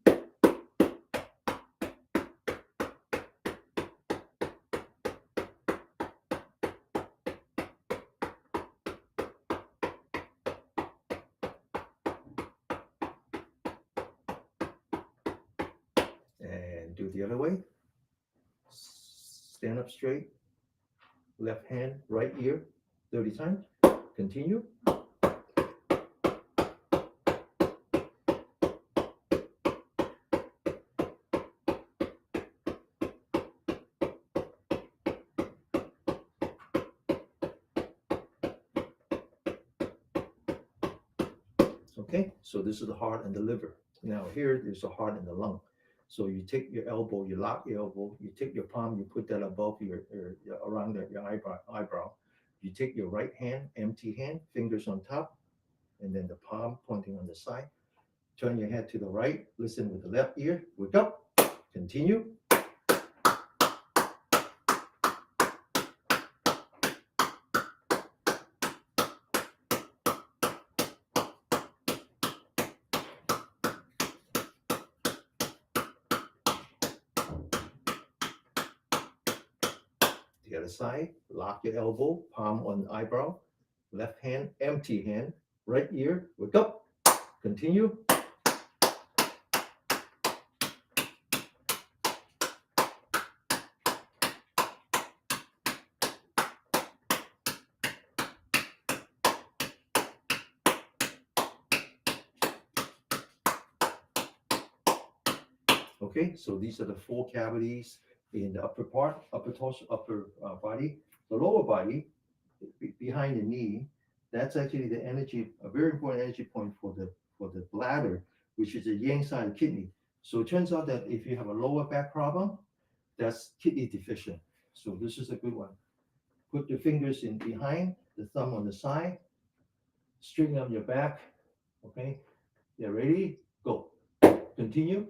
S1: And do the other way. Stand up straight. Left hand, right ear, 30 times. Continue. Okay, so this is the heart and the liver. Now here is the heart and the lung. So you take your elbow, you lock your elbow, you take your palm, you put that above around your eyebrow. You take your right hand, empty hand, fingers on top, and then the palm pointing on the side. Turn your head to the right, listen with the left ear, wake up, continue. The other side, lock your elbow, palm on the eyebrow, left hand, empty hand, right ear, wake up, continue. Okay, so these are the four cavities in the upper part, upper torso, upper body. The lower body, behind the knee, that's actually the energy, a very important energy point for the bladder, which is the yang side of the kidney. So it turns out that if you have a lower back problem, that's kidney deficient. So this is a good one. Put your fingers in behind, the thumb on the side, straighten up your back. Okay, you ready? Go. Continue.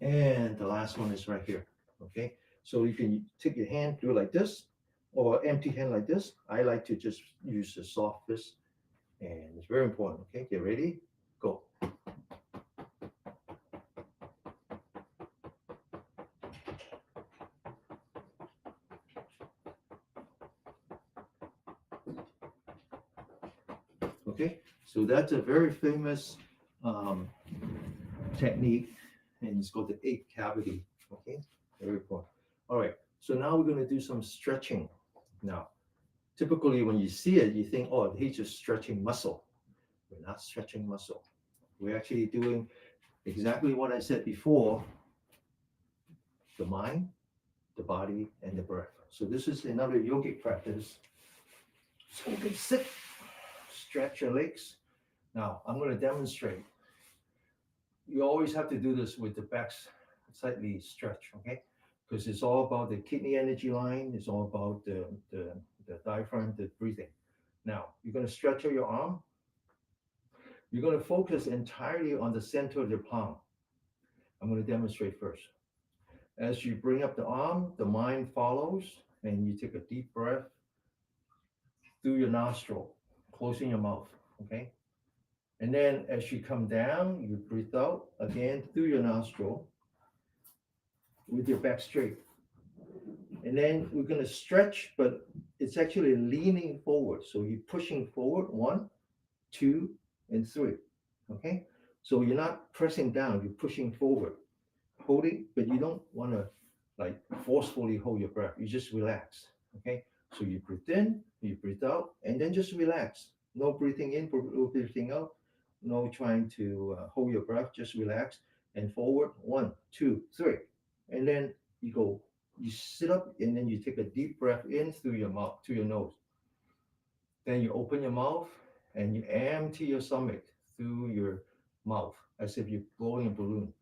S1: And the last one is right here. Okay, so you can take your hand, do it like this, or empty hand like this. I like to just use the soft fist, and it's very important. Okay, get ready, go. Okay, so that's a very famous technique, and it's called the eight cavity. Okay, very important. All right, so now we're going to do some stretching. Now, typically when you see it, you think, oh, he's just stretching muscle. We're not stretching muscle. We're actually doing exactly what I said before: the mind, the body, and the breath. So this is another yogic practice. So you can sit, stretch your legs. Now I'm going to demonstrate. You always have to do this with the back slightly stretch, okay? Because it's all about the kidney energy line. It's all about the diaphragm, the breathing. Now you're going to stretch out your arm. You're going to focus entirely on the center of your palm. I'm going to demonstrate first. As you bring up the arm, the mind follows, and you take a deep breath through your nostril, closing your mouth. Okay. And then as you come down, you breathe out again through your nostril with your back straight. And then we're going to stretch, but it's actually leaning forward. So you're pushing forward, 1, 2, and 3. Okay? So you're not pressing down, you're pushing forward, holding, but you don't want to like forcefully hold your breath. You just relax. Okay? So you breathe in, you breathe out, and then just relax. No breathing in, no breathing out, no trying to hold your breath, just relax and forward, 1, 2, 3. And then you go, you sit up, and then you take a deep breath in through your mouth, to your nose. Then you open your mouth and you empty your stomach through your mouth as if you're blowing a balloon.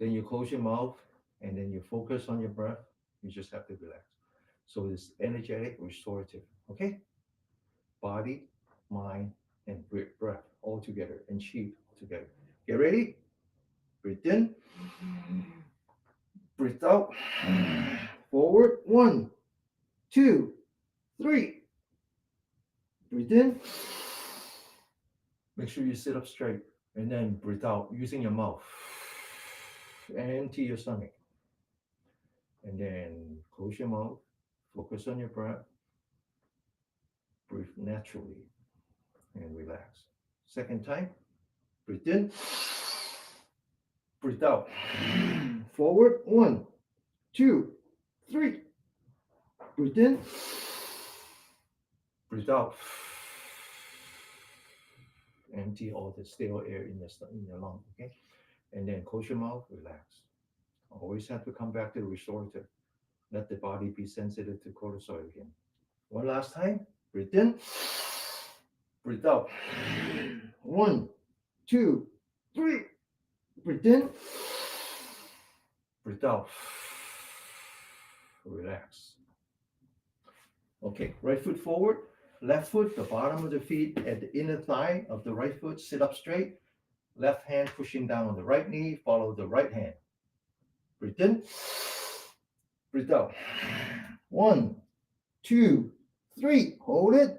S1: Then you close your mouth and then you focus on your breath. You just have to relax. So it's energetic, restorative. Okay? Body, mind, and breath all together, and chi all together. Get ready? Breathe in, breathe out. Forward. 1, 2, 3. Breathe in. Make sure you sit up straight. And then breathe out using your mouth. Empty your stomach. And then close your mouth. Focus on your breath. Breathe naturally and relax. Second time. Breathe in. Breathe out. Forward. 1, 2, 3. Breathe in. Breathe out. Empty all the stale air in your lung. Okay. And then close your mouth. Relax. Always have to come back to the restorative. Let the body be sensitive to cortisol again. One last time. Breathe in. Breathe out. 1, 2, 3. Breathe in. Breathe out. Relax. Okay, right foot forward. Left foot, the bottom of the feet at the inner thigh of the right foot. Sit up straight. Left hand pushing down on the right knee. Follow the right hand. Breathe in. Breathe out. 1, 2, 3. Hold it.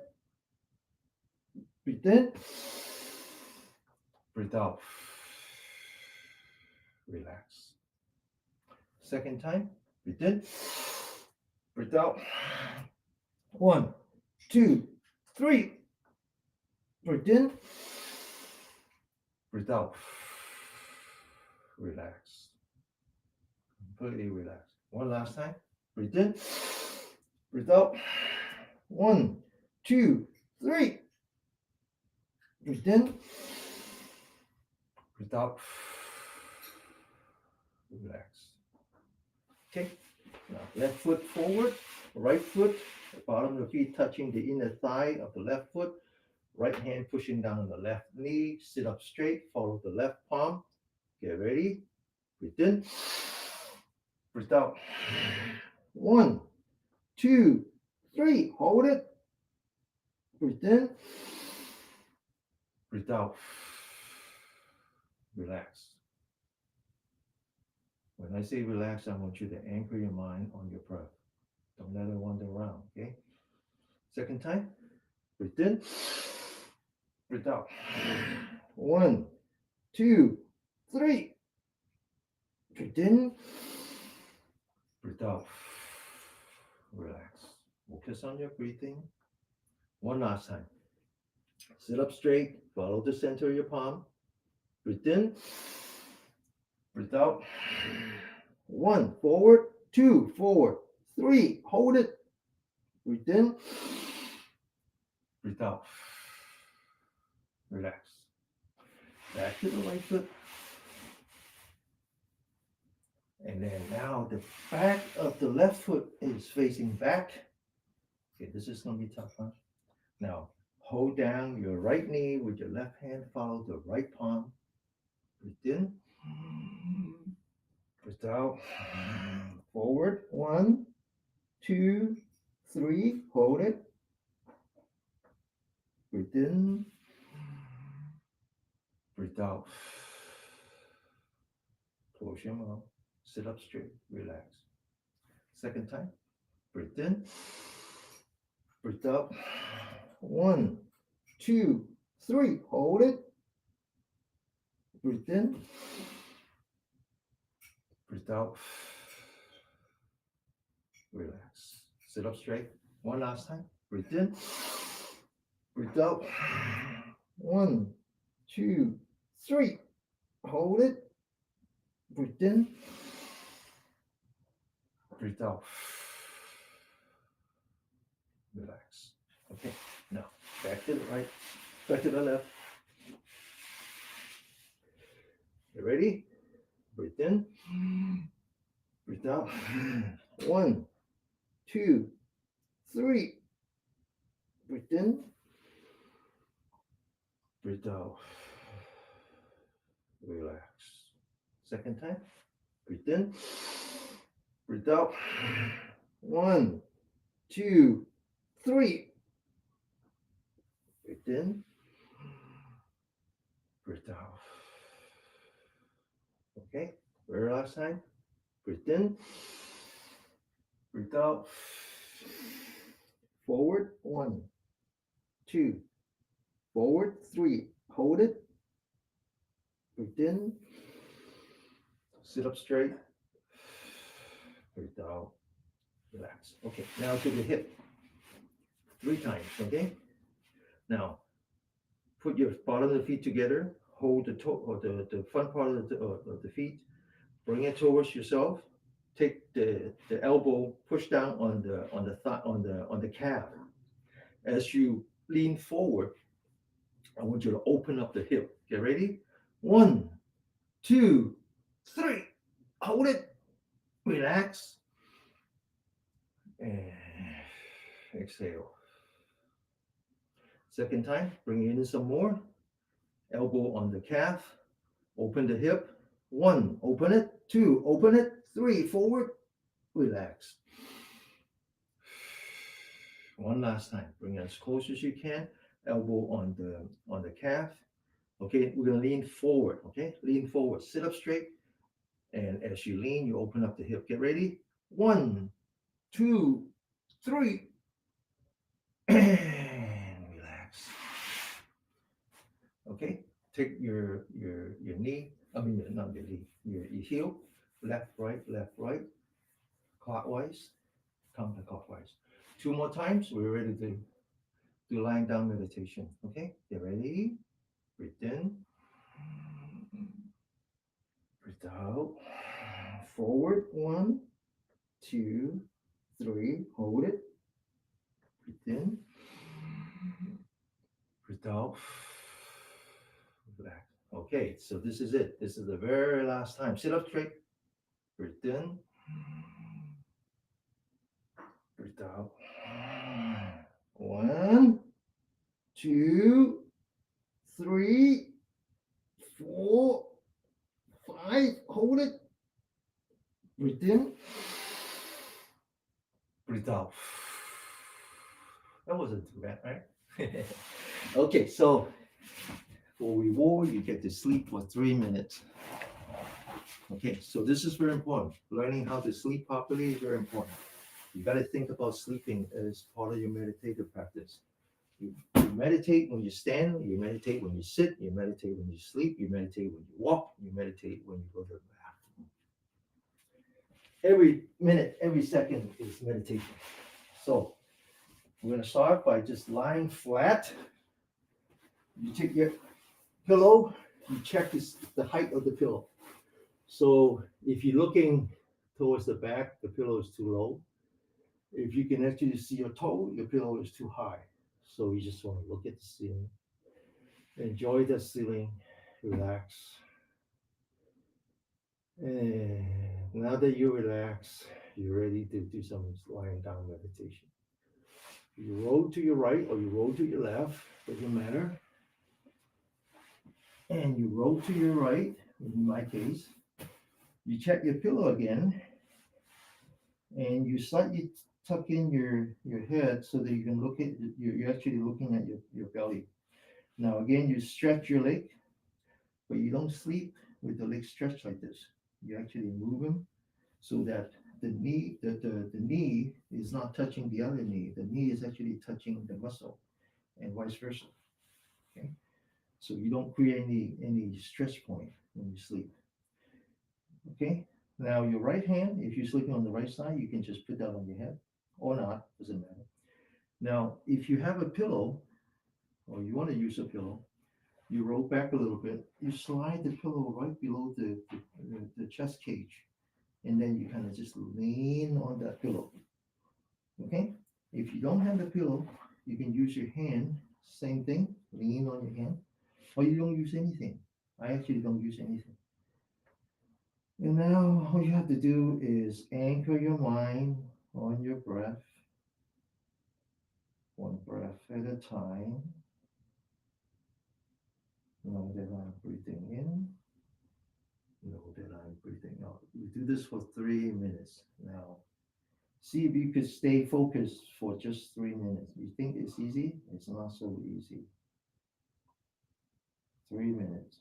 S1: Breathe in. Breathe out. Relax. Second time. Breathe in. Breathe out. 1, 2, 3. Breathe in. Breathe out. Relax. Completely relax. One last time. Breathe in. Breathe out. 1, 2, 3. Breathe in. Breathe out. Relax. Okay. Now left foot forward. Right foot. The bottom of the feet touching the inner thigh of the left foot. Right hand pushing down on the left knee. Sit up straight. Follow the left palm. Get ready. Breathe in. Breathe out. 1, 2, 3. Hold it. Breathe in. Breathe out. Relax. When I say relax, I want you to anchor your mind on your breath. Don't let it wander around, okay? Second time. Breathe in. Breathe out. 1, 2, 3. Breathe in. Breathe out. Relax. Focus on your breathing. One last time. Sit up straight. Follow the center of your palm. Breathe in. Breathe out. 1, forward. 2, forward. 3, hold it. Breathe in. Breathe out. Relax. Back to the right foot. And then now the back of the left foot is facing back. Okay, this is going to be tough, huh? Now, hold down your right knee with your left hand. Follow the right palm. Breathe in. Breathe out. Forward. 1, 2, 3. Hold it. Breathe in. Breathe out. Close your mouth. Sit up straight. Relax. Second time. Breathe in. Breathe out. 1, 2, 3. Hold it. Breathe in. Breathe out. Relax. Sit up straight. One last time. Breathe in. Breathe out. 1, 2, 3. Hold it. Breathe in. Breathe out. Relax. Okay. Now back to the right. Back to the left. You ready? Breathe in. Breathe out. 1, 2, 3. Breathe in. Breathe out. Relax. Second time. Breathe in. Breathe out. 1, 2, 3. Breathe in. Breathe out. Okay. Very last time. Breathe in. Breathe out. Forward. 1, 2. Forward. 3. Hold it. Breathe in. Sit up straight. Breathe out. Relax. Okay. Now to the hip. 3 times. Okay. Now put your bottom of the feet together. Hold the toe or the front part of the feet. Bring it towards yourself. Take the elbow, push down on the thigh, on the calf. As you lean forward, I want you to open up the hip. Get ready? 1, 2, 3. Hold it. Relax. And exhale. Second time, bring it in some more. Elbow on the calf. Open the hip. 1, open it. 2, open it. 3, forward. Relax. One last time. Bring it as close as you can. Elbow on the calf. Okay, we're gonna lean forward. Okay, lean forward. Sit up straight. And as you lean, you open up the hip. Get ready. 1, 2, 3. And relax. Okay, take your knee. I mean, not your knee. Your heel. Left, right, clockwise, counterclockwise. 2 more times. We're ready to do lying down meditation. Okay, get ready. Breathe in. Breathe out. Forward. 1, 2, 3. Hold it. Breathe in. Breathe out. Relax. Okay, so this is it. This is the very last time. Sit up straight. Breathe in. Breathe out. 1, 2, 3, 4, 5. Hold it. Breathe in. Breathe out. That wasn't too bad, right? Okay, so for reward, you get to sleep for 3 minutes. Okay, so this is very important. Learning how to sleep properly is very important. You got to think about sleeping as part of your meditative practice. You meditate when you stand, you meditate when you sit, you meditate when you sleep, you meditate when you walk, you meditate when you go to the bathroom. Every minute, every second is meditation. So we're going to start by just lying flat. You take your pillow, you check the height of the pillow. So if you're looking towards the back, the pillow is too low. If you can actually see your toe, your pillow is too high. So you just want to look at the ceiling. Enjoy the ceiling. Relax. And now that you relax, you're ready to do some lying down meditation. You roll to your right or you roll to your left, doesn't matter. And you roll to your right, in my case. You check your pillow again, and you slightly tuck in your head so that you can look at, you're actually looking at your belly. Now again, you stretch your leg, but you don't sleep with the leg stretched like this. You actually move them so that the knee is not touching the other knee. The knee is actually touching the muscle and vice versa. Okay. so you don't create any stress point when you sleep. Okay. Now your right hand, if you're sleeping on the right side, you can just put that on your head or not, doesn't matter. Now, if you have a pillow or you want to use a pillow, you roll back a little bit, you slide the pillow right below the chest cage, and then you kind of just lean on that pillow. Okay? If you don't have the pillow, you can use your hand, same thing, lean on your hand, or you don't use anything. I actually don't use anything. And now all you have to do is anchor your mind on your breath, one breath at a time. Know that I'm breathing in, know that I'm breathing out. We do this for 3 minutes. Now, see if you could stay focused for just 3 minutes. You think it's easy? It's not so easy. 3 minutes.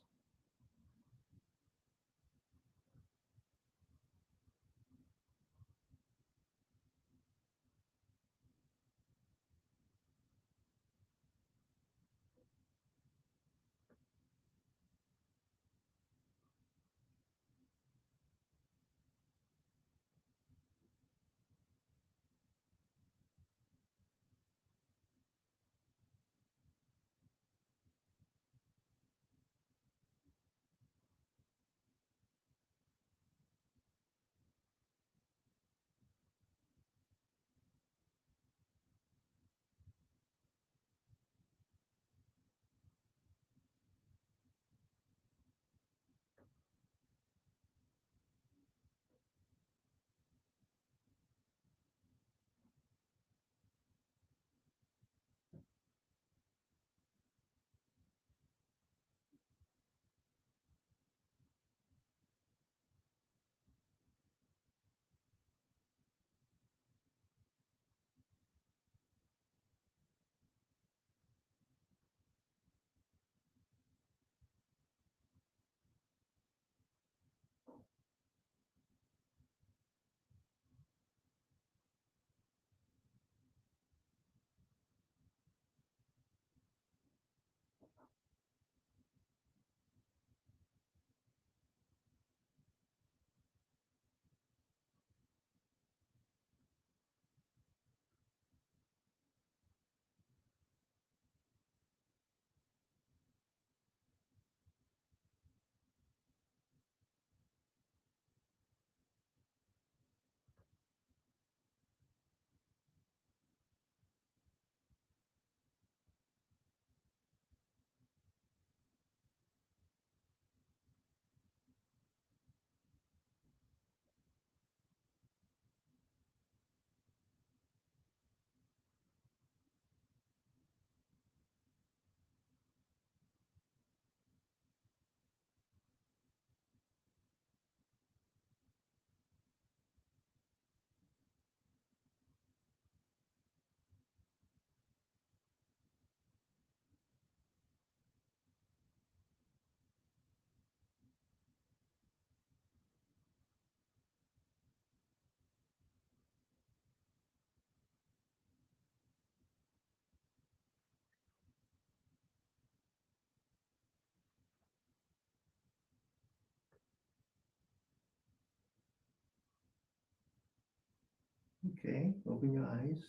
S1: Okay, open your eyes.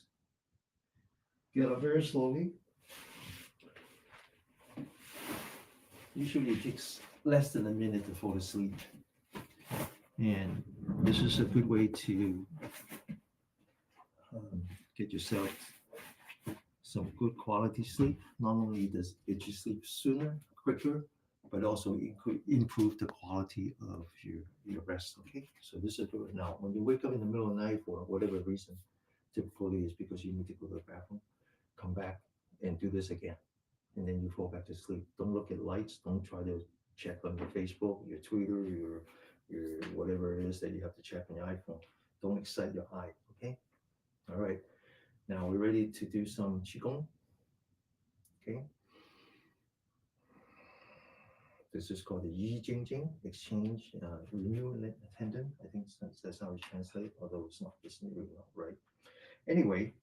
S1: Get up very slowly. Usually it takes less than a minute to fall asleep. And this is a good way to get yourself some good quality sleep. Not only does it get you sleep sooner, quicker, but also improve the quality of your rest. Okay, so this is good. Now, when you wake up in the middle of the night for whatever reason, typically is because you need to go to the bathroom, come back and do this again, and then you fall back to sleep. Don't look at lights. Don't try to check on your Facebook, your Twitter, your whatever it is that you have to check on your iPhone. Don't excite your eye. Okay. All right. Now we're ready to do some qigong. Okay. This is called the Jing exchange renew tendon. I think that's how it's translated, although it's not really not right. Anyway,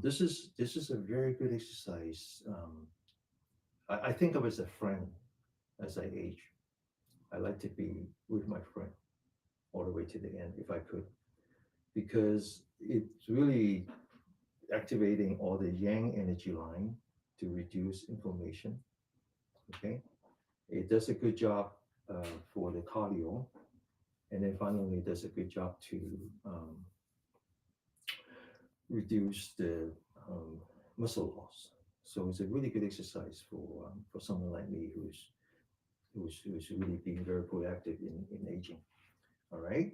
S1: this is a very good exercise I think of as a friend as I age. I like to be with my friend all the way to the end if I could, because it's really activating all the yang energy line to reduce inflammation. Okay, it does a good job for the cardio, and then finally it does a good job to um, reduce the um, muscle loss. So it's a really good exercise for someone like me who's really being very proactive in aging. All right.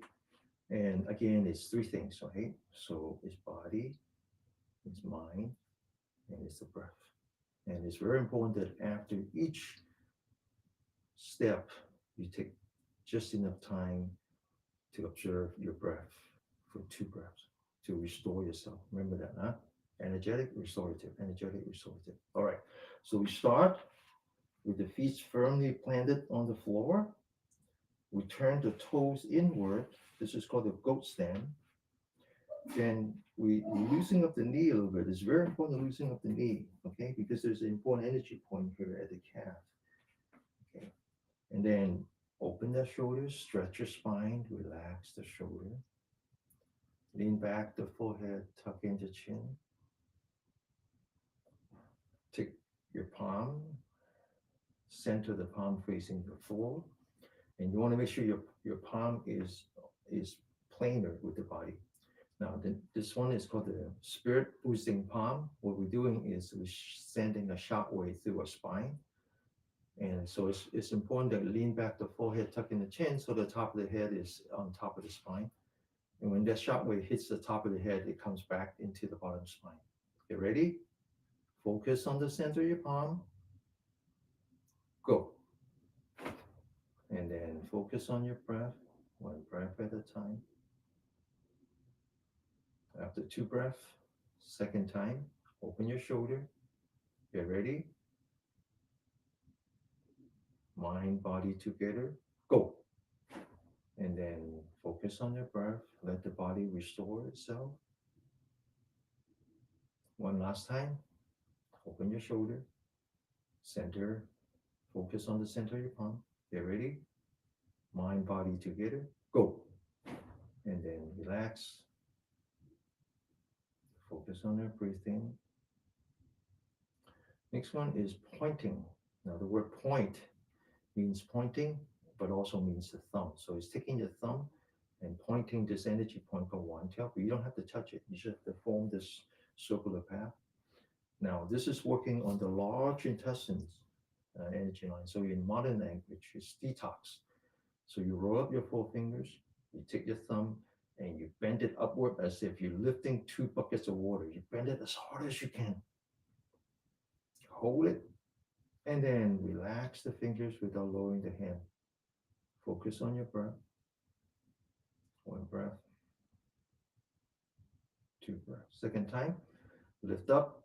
S1: And again, it's three things, right? So it's body, it's mind, and it's the breath. And it's very important that after each step, you take just enough time to observe your breath for two breaths to restore yourself. Remember that, huh? Energetic, restorative, energetic, restorative. All right. So we start with the feet firmly planted on the floor. We turn the toes inward. This is called the goat stand. Then we loosen up the knee a little bit. It's very important to loosen up the knee, okay? Because there's an important energy point here at the calf, okay? And then open the shoulders, stretch your spine, relax the shoulder. Lean back the forehead, tuck in the chin. Take your palm, center the palm facing the floor. And you want to make sure your palm is planar with the body. Now, this one is called the spirit boosting palm. What we're doing is we're sending a shock wave through our spine. And so it's important that lean back the forehead, tuck in the chin, so the top of the head is on top of the spine. And when that shock wave hits the top of the head, it comes back into the bottom spine. Get ready? Focus on the center of your palm. Go. And then focus on your breath, one breath at a time. After two breaths, second time, open your shoulder. Get ready. Mind, body together. Go. And then focus on your breath. Let the body restore itself. One last time. Open your shoulder. Center. Focus on the center of your palm. Get ready. Mind, body together. Go. And then relax. Focus on your breathing. Next one is pointing. Now the word point means pointing, but also means the thumb. So it's taking your thumb and pointing this energy point called one tail, but you don't have to touch it. You just have to form this circular path. Now this is working on the large intestines energy line. So in modern language, it's detox. So you roll up your four fingers, you take your thumb, and you bend it upward as if you're lifting two buckets of water. You bend it as hard as you can. Hold it, and then relax the fingers without lowering the hand. Focus on your breath. One breath, two breaths. Second time, lift up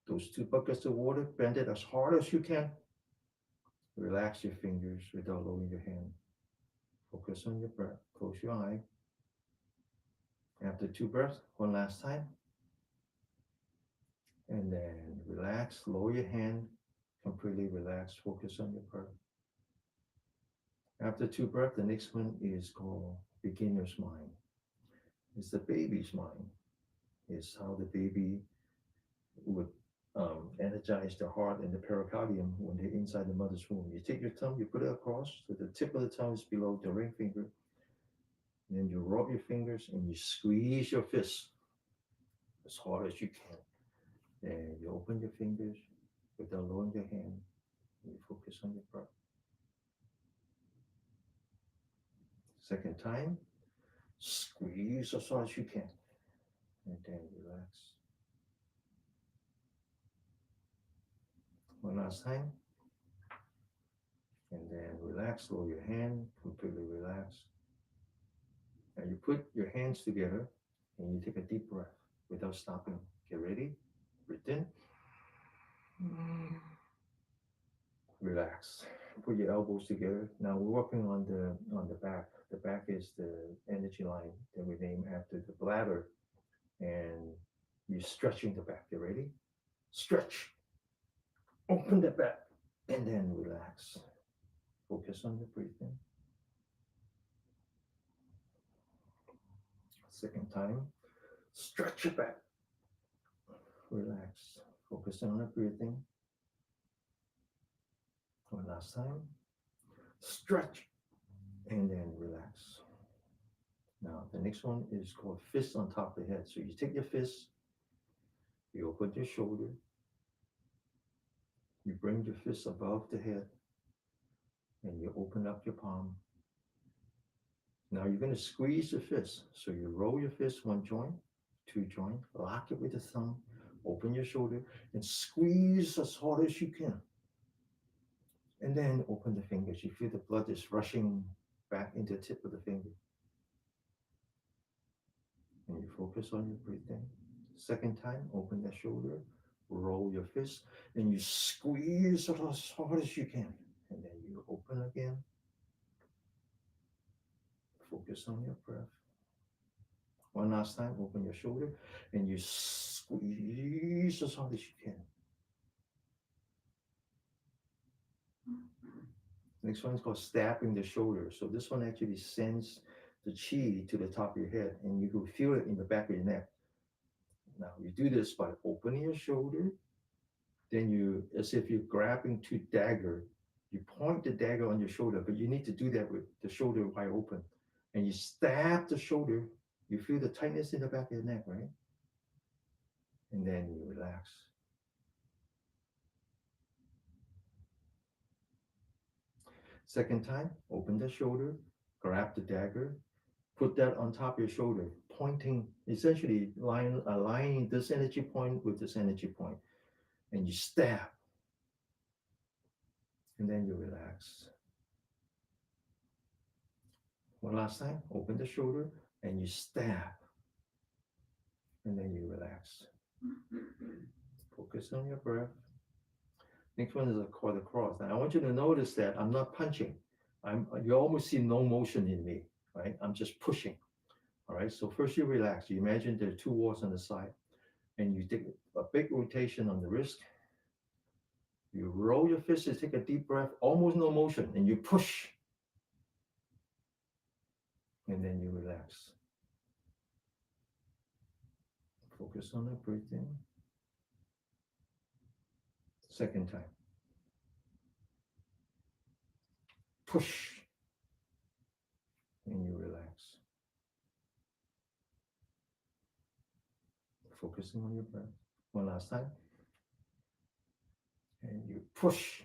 S1: those two buckets of water, bend it as hard as you can. Relax your fingers without lowering your hand. Focus on your breath. Close your eye. After two breaths, one last time. And then relax, lower your hand, completely relax, focus on your breath. After two breaths, the next one is called beginner's mind. It's the baby's mind. It's how the baby would energize the heart and the pericardium when they're inside the mother's womb. You take your thumb, you put it across, so the tip of the thumb is below the ring finger. And then you rub your fingers and you squeeze your fist as hard as you can. And you open your fingers without lowering your hand. And you focus on your breath. Second time, squeeze as hard as you can. And then relax. One last time. And then relax, lower your hand, completely relax. And you put your hands together and you take a deep breath without stopping. Get ready. Breathe in. Relax. Put your elbows together. Now we're working on the back. The back is the energy line that we name after the bladder. And you're stretching the back. Get ready? Stretch. Open the back. and then relax. Focus on your breathing. Second time, stretch your back. Relax. Focus on the breathing. One last time, stretch, and then relax. Now, the next one is called fist on top of the head. So you take your fist, you open your shoulder, you bring your fist above the head, and you open up your palm. Now you're going to squeeze your fist. So you roll your fist one joint, two joint, lock it with the thumb, open your shoulder, and squeeze as hard as you can. And then open the fingers. You feel the blood is rushing back into the tip of the finger. And you focus on your breathing. Second time, open the shoulder, roll your fist, and you squeeze it as hard as you can. And then you open again. Focus on your breath. One last time, open your shoulder, and you squeeze as hard as you can. Next one is called stabbing the shoulder. So this one actually sends the chi to the top of your head, and you can feel it in the back of your neck. Now you do this by opening your shoulder, then you, as if you're grabbing two dagger, you point the dagger on your shoulder, but you need to do that with the shoulder wide open. And you stab the shoulder, you feel the tightness in the back of your neck, right? And then you relax. Second time, open the shoulder, grab the dagger, put that on top of your shoulder, pointing, essentially aligning this energy point with this energy point. And you stab. And then you relax. One last time, open the shoulder and you stab. And then you relax. Focus on your breath. Next one is called the cross. Now I want you to notice that I'm not punching. You almost see no motion in me, right? I'm just pushing. All right. So first you relax. You imagine there are two walls on the side, and you take a big rotation on the wrist. You roll your fists, you take a deep breath, almost no motion, and you push. And then you relax. Focus on the breathing. Second time. Push. And you relax. Focusing on your breath. One last time. And you push.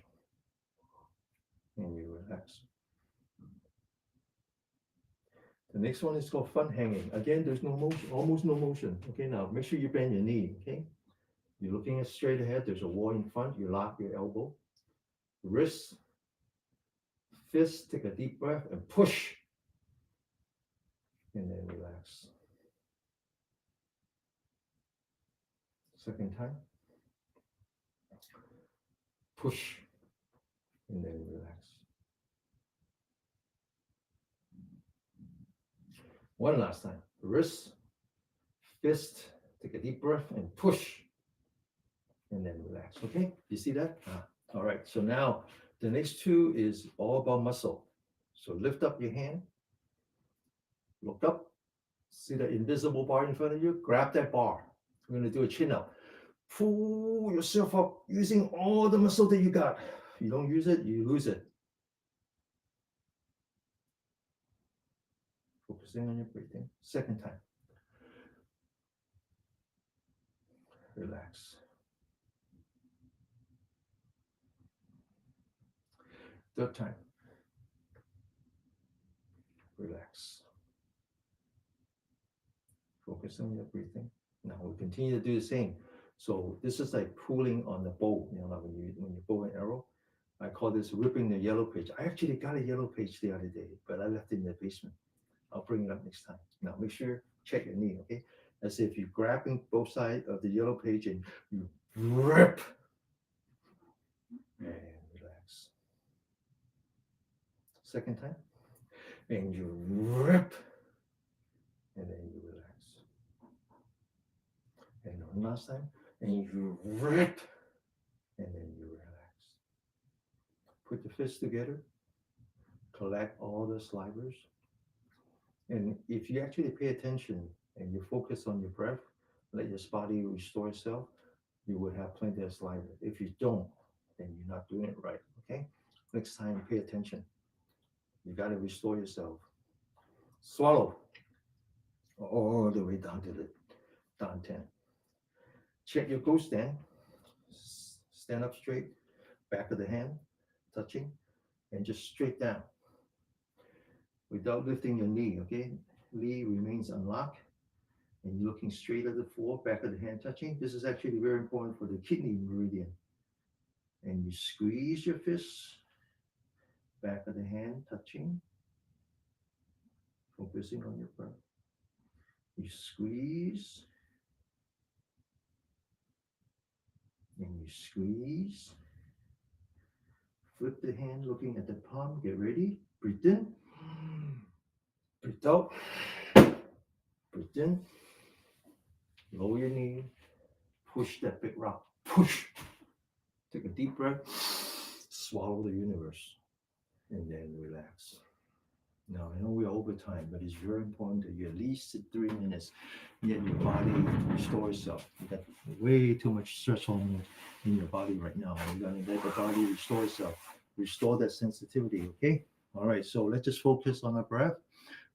S1: And you relax. The next one is called fun hanging. Again, there's no motion, almost no motion. Okay, now make sure you bend your knee. Okay, you're looking at straight ahead. There's a wall in front. You lock your elbow, wrist, fist. Take a deep breath and push, and then relax. Second time, push, and then relax. One last time, wrist, fist. Take a deep breath and push, and then relax. Okay, you see that? All right, so now the next two is all about muscle. So lift up your hand, look up, see the invisible bar in front of you, grab that bar. We're going to do a chin up. Pull yourself up using all the muscle that you got. If you don't use it, you lose it. Focusing on your breathing. Second time. Relax. Third time. Relax. Focus on your breathing. Now we'll continue to do the same. So this is like pulling on the bow. You know, like when you bow an arrow. I call this ripping the yellow page. I actually got a yellow page the other day, but I left it in the basement. I'll bring it up next time. Now make sure, check your knee, okay? As if you're grabbing both sides of the yellow page and you rip. And relax. Second time. And you rip. And then you relax. And one last time. And you rip. And then you relax. Put your fists together, collect all the slivers. And if you actually pay attention and you focus on your breath, let your body restore itself, you would have plenty of saliva. If you don't, then you're not doing it right. Okay? Next time, pay attention. You got to restore yourself. Swallow all the way down to the down 10. Check your ghost stand. Stand up straight, back of the hand touching, and just straight down without lifting your knee. Okay? Knee remains unlocked, and you're looking straight at the floor, back of the hand touching. This is actually very important for the kidney meridian. And you squeeze your fists, back of the hand touching, focusing on your breath. You squeeze and you squeeze. Flip the hand looking at the palm. Get ready. Breathe in. Breathe out. Breathe in. Lower your knee. Push that big rock. Push. Take a deep breath. Swallow the universe. And then relax. Now, I know we're over time, but it's very important that you at least sit 3 minutes, get your body restore itself. You got way too much stress hormone in your body right now. You're going to let the body restore itself, restore that sensitivity, okay? All right, so let's just focus on our breath.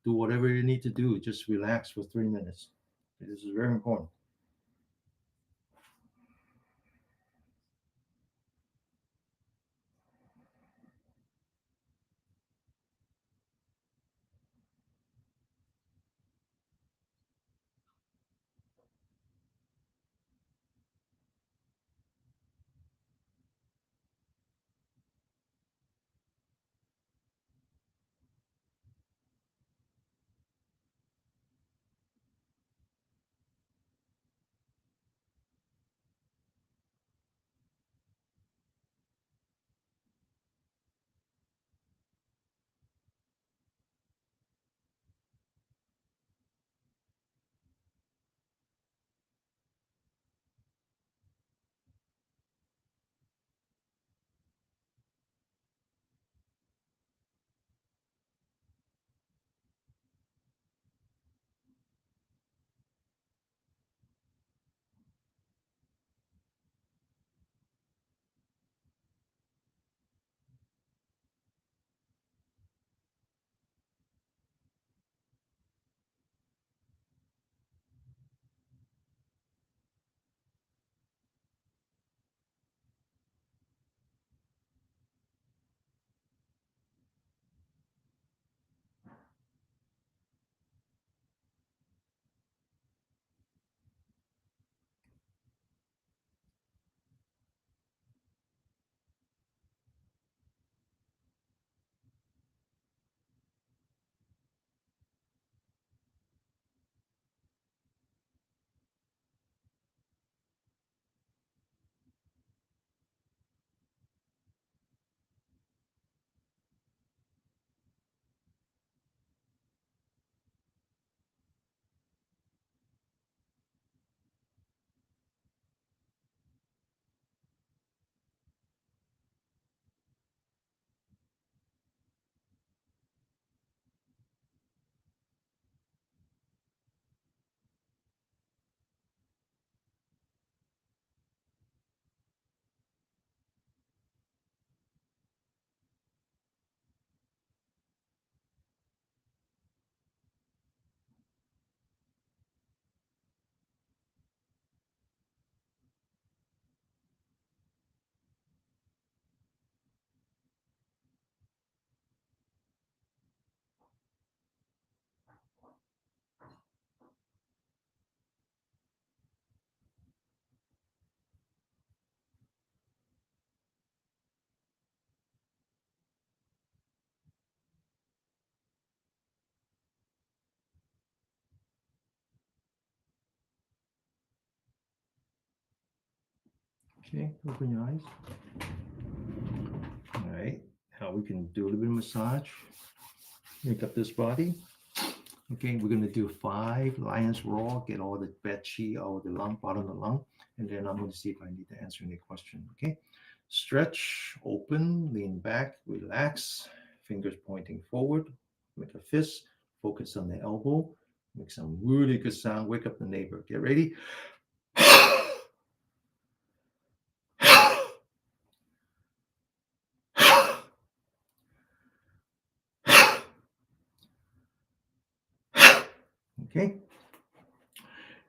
S1: Do whatever you need to do. Just relax for 3 minutes. This is very important. Okay, open your eyes. All right, now we can do a little bit of massage. Make up this body. Okay, we're gonna do 5 lion's roar, get all the bad chi out of the lung, bottom of the lung, and then I'm gonna see if I need to answer any question. Okay, Stretch, open, lean back, relax, fingers pointing forward. Make a fist, focus on the elbow. Make some really good sound. Wake up the neighbor. Get ready. Okay?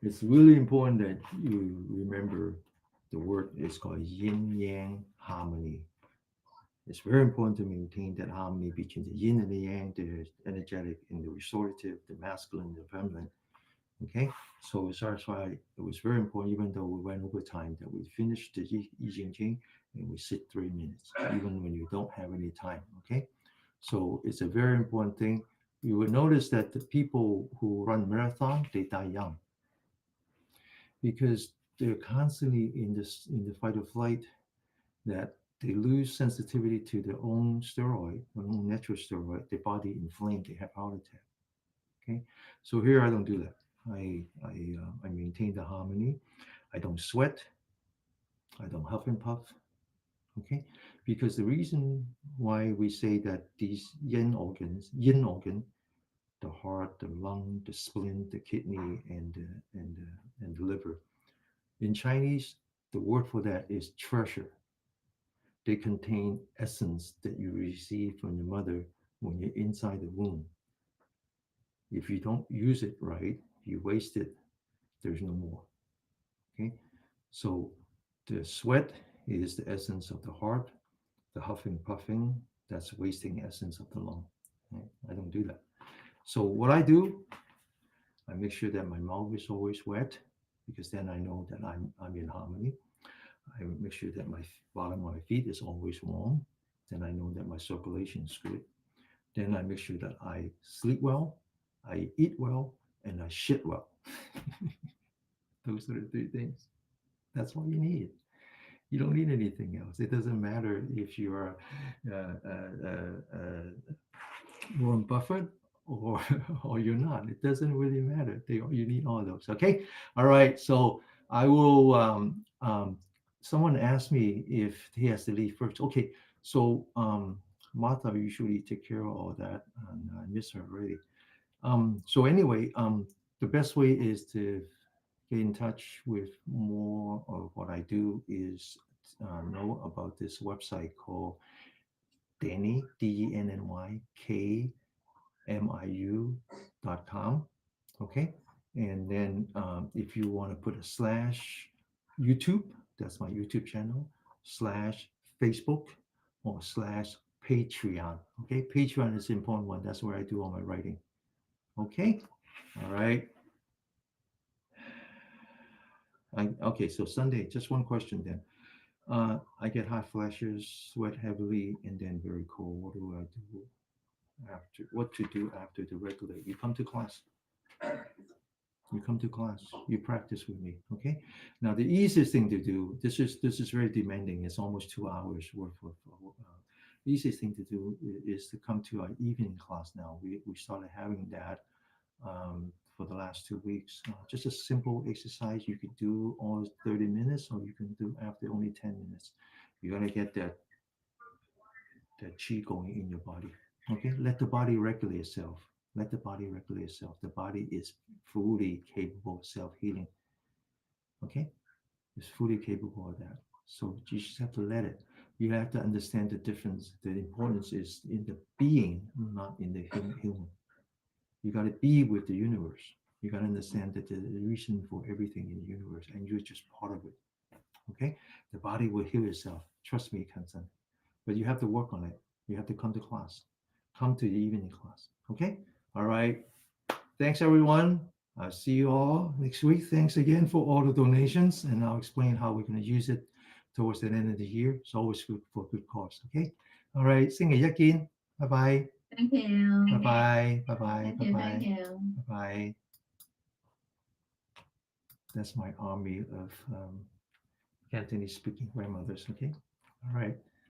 S1: It's really important that you remember the word is called yin yang harmony. It's very important to maintain that harmony between the yin and the yang, the energetic and the restorative, the masculine and the feminine. Okay, so that's why it was very important, even though we went over time, that we finish the Yi Jing Jing and we sit 3 minutes, even when you don't have any time. Okay, so it's a very important thing. You will notice that the people who run marathon, they die young because they're constantly in the fight or flight, that they lose sensitivity to their own steroid, their own natural steroid, their body inflamed, they have heart attack. Okay, so here I don't do that. I maintain the harmony. I don't sweat. I don't huff and puff. Okay, because the reason why we say that these yin organ, the heart, the lung, the spleen, the kidney, and the liver. In Chinese, the word for that is treasure. They contain essence that you receive from your mother when you're inside the womb. If you don't use it right, you waste it, there's no more. Okay. So the sweat is the essence of the heart, the huffing, puffing, that's wasting essence of the lung. Right? I don't do that. So what I do, I make sure that my mouth is always wet because then I know that I'm in harmony. I make sure that my bottom of my feet is always warm. Then I know that my circulation is good. Then I make sure that I sleep well, I eat well, and I shit well. Those are the three things. That's all you need. You don't need anything else. It doesn't matter if you're Warren Buffett or or you're not. It doesn't really matter. You need all those. Okay. All right. So I will. Someone asked me if he has to leave first. Okay. So Martha usually take care of all that, and I miss her already. So anyway, the best way is to get in touch with more of what I do is know about this website called Denny, DennyKmiu.com. Okay. And then if you want to put a slash YouTube, that's my YouTube channel, slash Facebook, or slash Patreon. Okay. Patreon is the important one. That's where I do all my writing. Okay. All right. Okay. So Sunday, just one question then. I get hot flashes, sweat heavily, and then very cold. What do I do after? What to do after the regular? You come to class. You come to class. You practice with me. Okay. Now the easiest thing to do. This is very demanding. It's almost 2 hours worth of. The easiest thing to do is to come to our evening class. Now we started having that for the last 2 weeks. Just a simple exercise you could do all 30 minutes, or you can do after only 10 minutes. You got to get that chi going in your body. Okay, let the body regulate itself. Let the body regulate itself. The body is fully capable of self healing. Okay, it's fully capable of that. So you just have to let it. You have to understand the difference. The importance is in the being, not in the human. You got to be with the universe. You got to understand that there's a reason for everything in the universe, and you're just part of it. Okay, the body will heal itself. Trust me, Kansan. But you have to work on it. You have to come to class. Come to the evening class. Okay. All right. Thanks, everyone. I'll see you all next week. Thanks again for all the donations, and I'll explain how we're going to use it towards the end of the year. It's always good for a good cause. Okay. All right. Sing it again. Bye bye.
S2: Thank you.
S1: Bye bye. Bye bye.
S2: Thank
S1: Bye
S2: you.
S1: bye.
S2: Thank you.
S1: Bye bye. That's my army of Cantonese speaking grandmothers. Okay. All right.